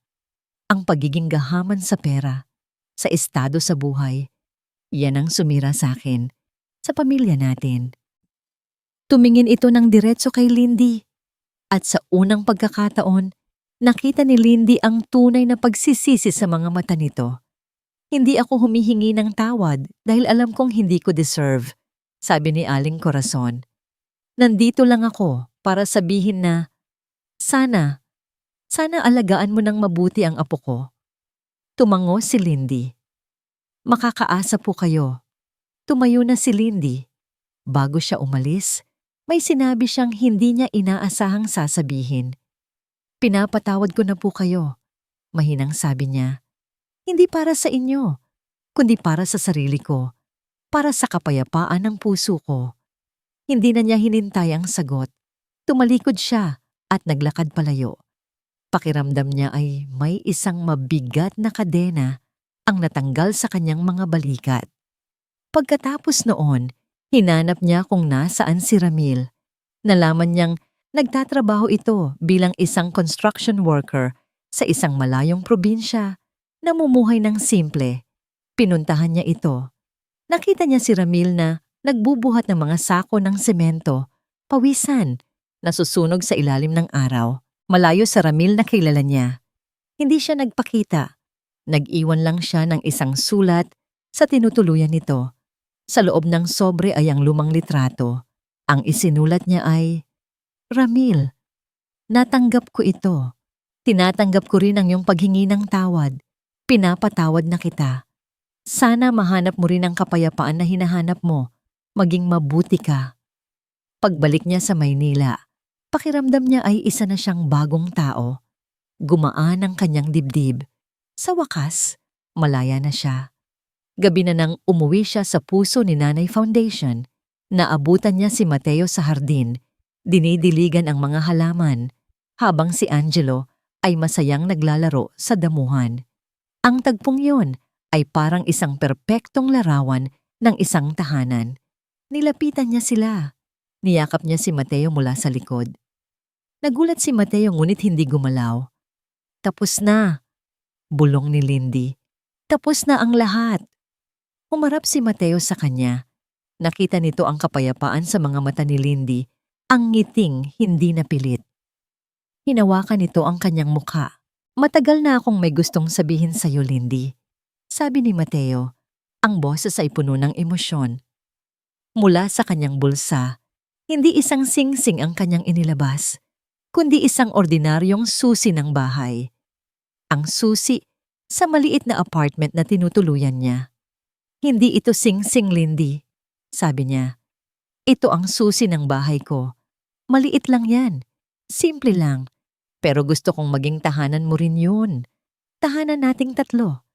Ang pagiging gahaman sa pera. Sa estado sa buhay. Yan ang sumira sa akin. Sa pamilya natin. Tumingin ito ng diretso kay Lindy. At sa unang pagkakataon, nakita ni Lindy ang tunay na pagsisisi sa mga mata nito. Hindi ako humihingi ng tawad dahil alam kong hindi ko deserve, sabi ni Aling Corazon. Nandito lang ako para sabihin na, sana alagaan mo ng mabuti ang apo ko. Tumango si Lindy. Makakaasa po kayo. Tumayo na si Lindy. Bago siya umalis, may sinabi siyang hindi niya inaasahang sasabihin. Pinapatawad ko na po kayo. Mahinang sabi niya. Hindi para sa inyo, kundi para sa sarili ko. Para sa kapayapaan ng puso ko. Hindi na niya hinintay ang sagot. Tumalikod siya at naglakad palayo. Pakiramdam niya ay may isang mabigat na kadena ang natanggal sa kanyang mga balikat. Pagkatapos noon, hinanap niya kung nasaan si Ramil. Nalaman niyang nagtatrabaho ito bilang isang construction worker sa isang malayong probinsya. Namumuhay ng simple. Pinuntahan niya ito. Nakita niya si Ramil na nagbubuhat ng mga sako ng semento, pawisan, nasusunog sa ilalim ng araw. Malayo sa Ramil na kilala niya. Hindi siya nagpakita. Nag-iwan lang siya ng isang sulat sa tinutuluyan nito. Sa loob ng sobre ay ang lumang litrato. Ang isinulat niya ay, Ramil, natanggap ko ito. Tinatanggap ko rin ang iyong paghingi ng tawad. Pinapatawad na kita. Sana mahanap mo rin ang kapayapaan na hinahanap mo. Maging mabuti ka. Pagbalik niya sa Maynila, pakiramdam niya ay isa na siyang bagong tao. Gumaan ang kanyang dibdib. Sa wakas, malaya na siya. Gabi na nang umuwi siya sa puso ni Nanay Foundation, naabutan niya si Mateo sa hardin, dinidiligan ang mga halaman, habang si Angelo ay masayang naglalaro sa damuhan. Ang tagpong yun ay parang isang perpektong larawan ng isang tahanan. Nilapitan niya sila. Niyakap niya si Mateo mula sa likod. Nagulat si Mateo ngunit hindi gumalaw. Tapos na, bulong ni Lindy. Tapos na ang lahat. Humarap si Mateo sa kanya. Nakita nito ang kapayapaan sa mga mata ni Lindy, ang ngiting hindi napilit. Hinawakan nito ang kanyang mukha. Matagal na akong may gustong sabihin sa iyo, Lindy. Sabi ni Mateo, ang boses ay puno ng emosyon. Mula sa kanyang bulsa, hindi isang singsing ang kanyang inilabas, kundi isang ordinaryong susi ng bahay. Ang susi sa maliit na apartment na tinutuluyan niya. Hindi ito singsing, Lindy, sabi niya. Ito ang susi ng bahay ko. Maliit lang yan. Simple lang. Pero gusto kong maging tahanan mo rin yun. Tahanan nating tatlo.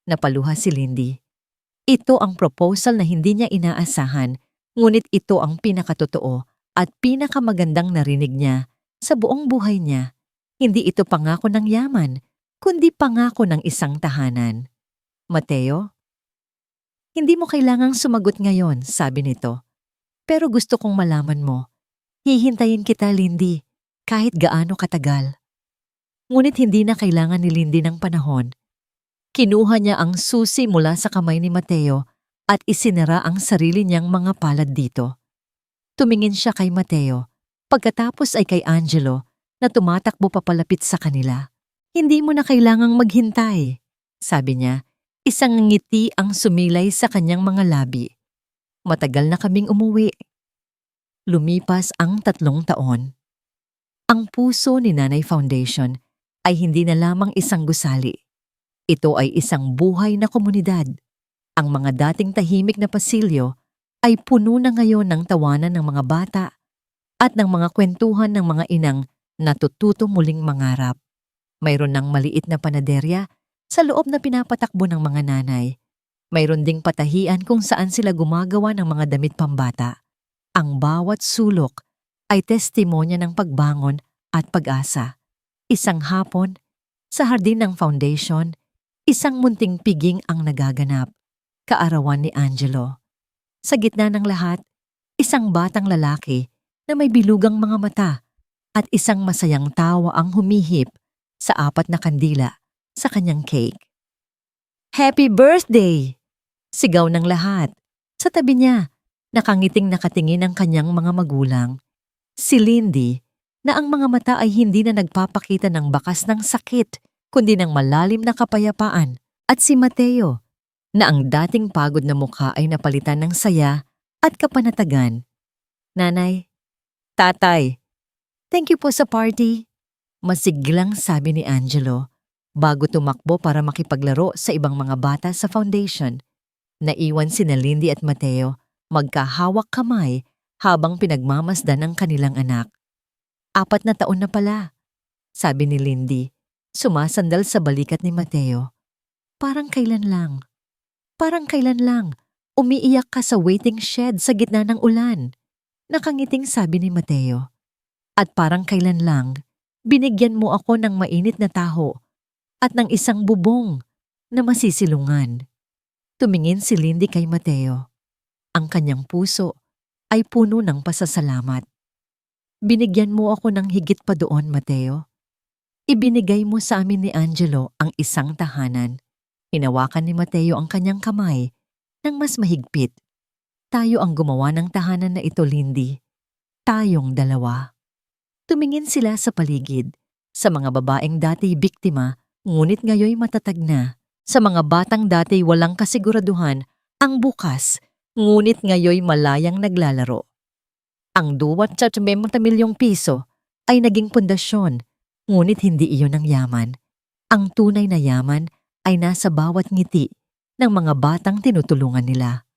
Napaluha si Lindy. Ito ang proposal na hindi niya inaasahan, ngunit ito ang pinakatotoo at pinakamagandang narinig niya sa buong buhay niya. Hindi ito pangako ng yaman, kundi pangako ng isang tahanan. Mateo? Hindi mo kailangang sumagot ngayon, sabi nito. Pero gusto kong malaman mo. Hihintayin kita, Lindy, kahit gaano katagal. Ngunit hindi na kailangan ni Lindy ng panahon. Kinuha niya ang susi mula sa kamay ni Mateo at isinara ang sarili niyang mga palad dito. Tumingin siya kay Mateo, pagkatapos ay kay Angelo na tumatakbo papalapit sa kanila. Hindi mo na kailangang maghintay, sabi niya. Isang ngiti ang sumilay sa kanyang mga labi. Matagal na kaming umuwi. Lumipas ang 3 taon. Ang puso ni Nanay Foundation ay hindi na lamang isang gusali. Ito ay isang buhay na komunidad. Ang mga dating tahimik na pasilyo ay puno na ngayon ng tawanan ng mga bata at ng mga kwentuhan ng mga inang natututo muling mangarap. Mayroon ng maliit na panaderya sa loob na pinapatakbo ng mga nanay. Mayroon ding patahian kung saan sila gumagawa ng mga damit pambata. Ang bawat sulok ay testimonya ng pagbangon at pag-asa. Isang hapon, sa hardin ng foundation, isang munting piging ang nagaganap. Kaarawan ni Angelo. Sa gitna ng lahat, isang batang lalaki na may bilugang mga mata at isang masayang tawa ang humihip sa 4 na kandila sa kanyang cake. Happy birthday! Sigaw ng lahat. Sa tabi niya, nakangiting nakatingin ang kanyang mga magulang. Si Lindy, na ang mga mata ay hindi na nagpapakita ng bakas ng sakit, kundi ng malalim na kapayapaan. At si Mateo, na ang dating pagod na mukha ay napalitan ng saya at kapanatagan. Nanay, tatay, thank you po sa party. Masiglang sabi ni Angelo bago tumakbo para makipaglaro sa ibang mga bata sa foundation. Naiwan sina Lindy at Mateo magkahawak kamay habang pinagmamasdan ng kanilang anak. 4 na taon na pala, sabi ni Lindy, sumasandal sa balikat ni Mateo. Parang kailan lang. Umiiyak ka sa waiting shed sa gitna ng ulan. Nakangiting sabi ni Mateo. At parang kailan lang, binigyan mo ako ng mainit na taho at ng isang bubong na masisilungan. Tumingin si Lindy kay Mateo. Ang kanyang puso ay puno ng pasasalamat. Binigyan mo ako ng higit pa doon, Mateo. Ibinigay mo sa amin ni Angelo ang isang tahanan. Hinawakan ni Mateo ang kanyang kamay ng mas mahigpit. Tayo ang gumawa ng tahanan na ito, Lindy. Tayong dalawa. Tumingin sila sa paligid, sa mga babaeng dati biktima, ngunit ngayoy matatag na. Sa mga batang dati walang kasiguraduhan, ang bukas, ngunit ngayoy malayang naglalaro. Ang duwat sa 50 milyong piso ay naging pundasyon, ngunit hindi iyon ang yaman. Ang tunay na yaman ay nasa bawat ngiti ng mga batang tinutulungan nila.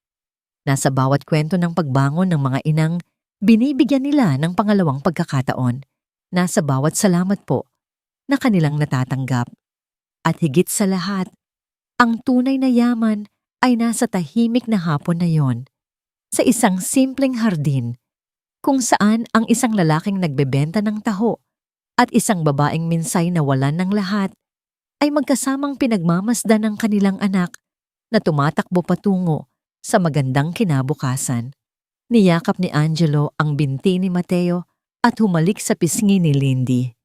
Nasa bawat kwento ng pagbangon ng mga inang binibigyan nila ng pangalawang pagkakataon. Nasa bawat salamat po na kanilang natatanggap. At higit sa lahat, ang tunay na yaman ay nasa tahimik na hapon na yon, sa isang simpleng hardin, kung saan ang isang lalaking nagbebenta ng taho at isang babaeng minsay na walan ng lahat ay magkasamang pinagmamasdan ng kanilang anak na tumatakbo patungo sa magandang kinabukasan. Niyakap ni Angelo ang binti ni Mateo at humalik sa pisngi ni Lindy.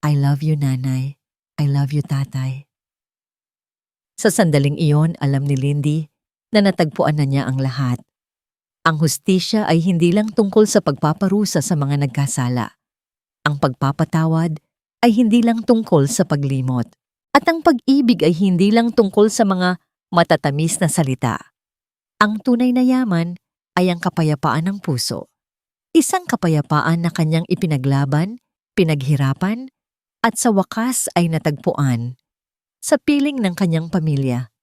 I love you, nanay. I love you, tatay. Sa sandaling iyon, alam ni Lindy na natagpuan na niya ang lahat. Ang hustisya ay hindi lang tungkol sa pagpaparusa sa mga nagkasala. Ang pagpapatawad ay hindi lang tungkol sa paglimot. At ang pag-ibig ay hindi lang tungkol sa mga matatamis na salita. Ang tunay na yaman ay ang kapayapaan ng puso. Isang kapayapaan na kanyang ipinaglaban, pinaghirapan, at sa wakas ay natagpuan sa piling ng kanyang pamilya.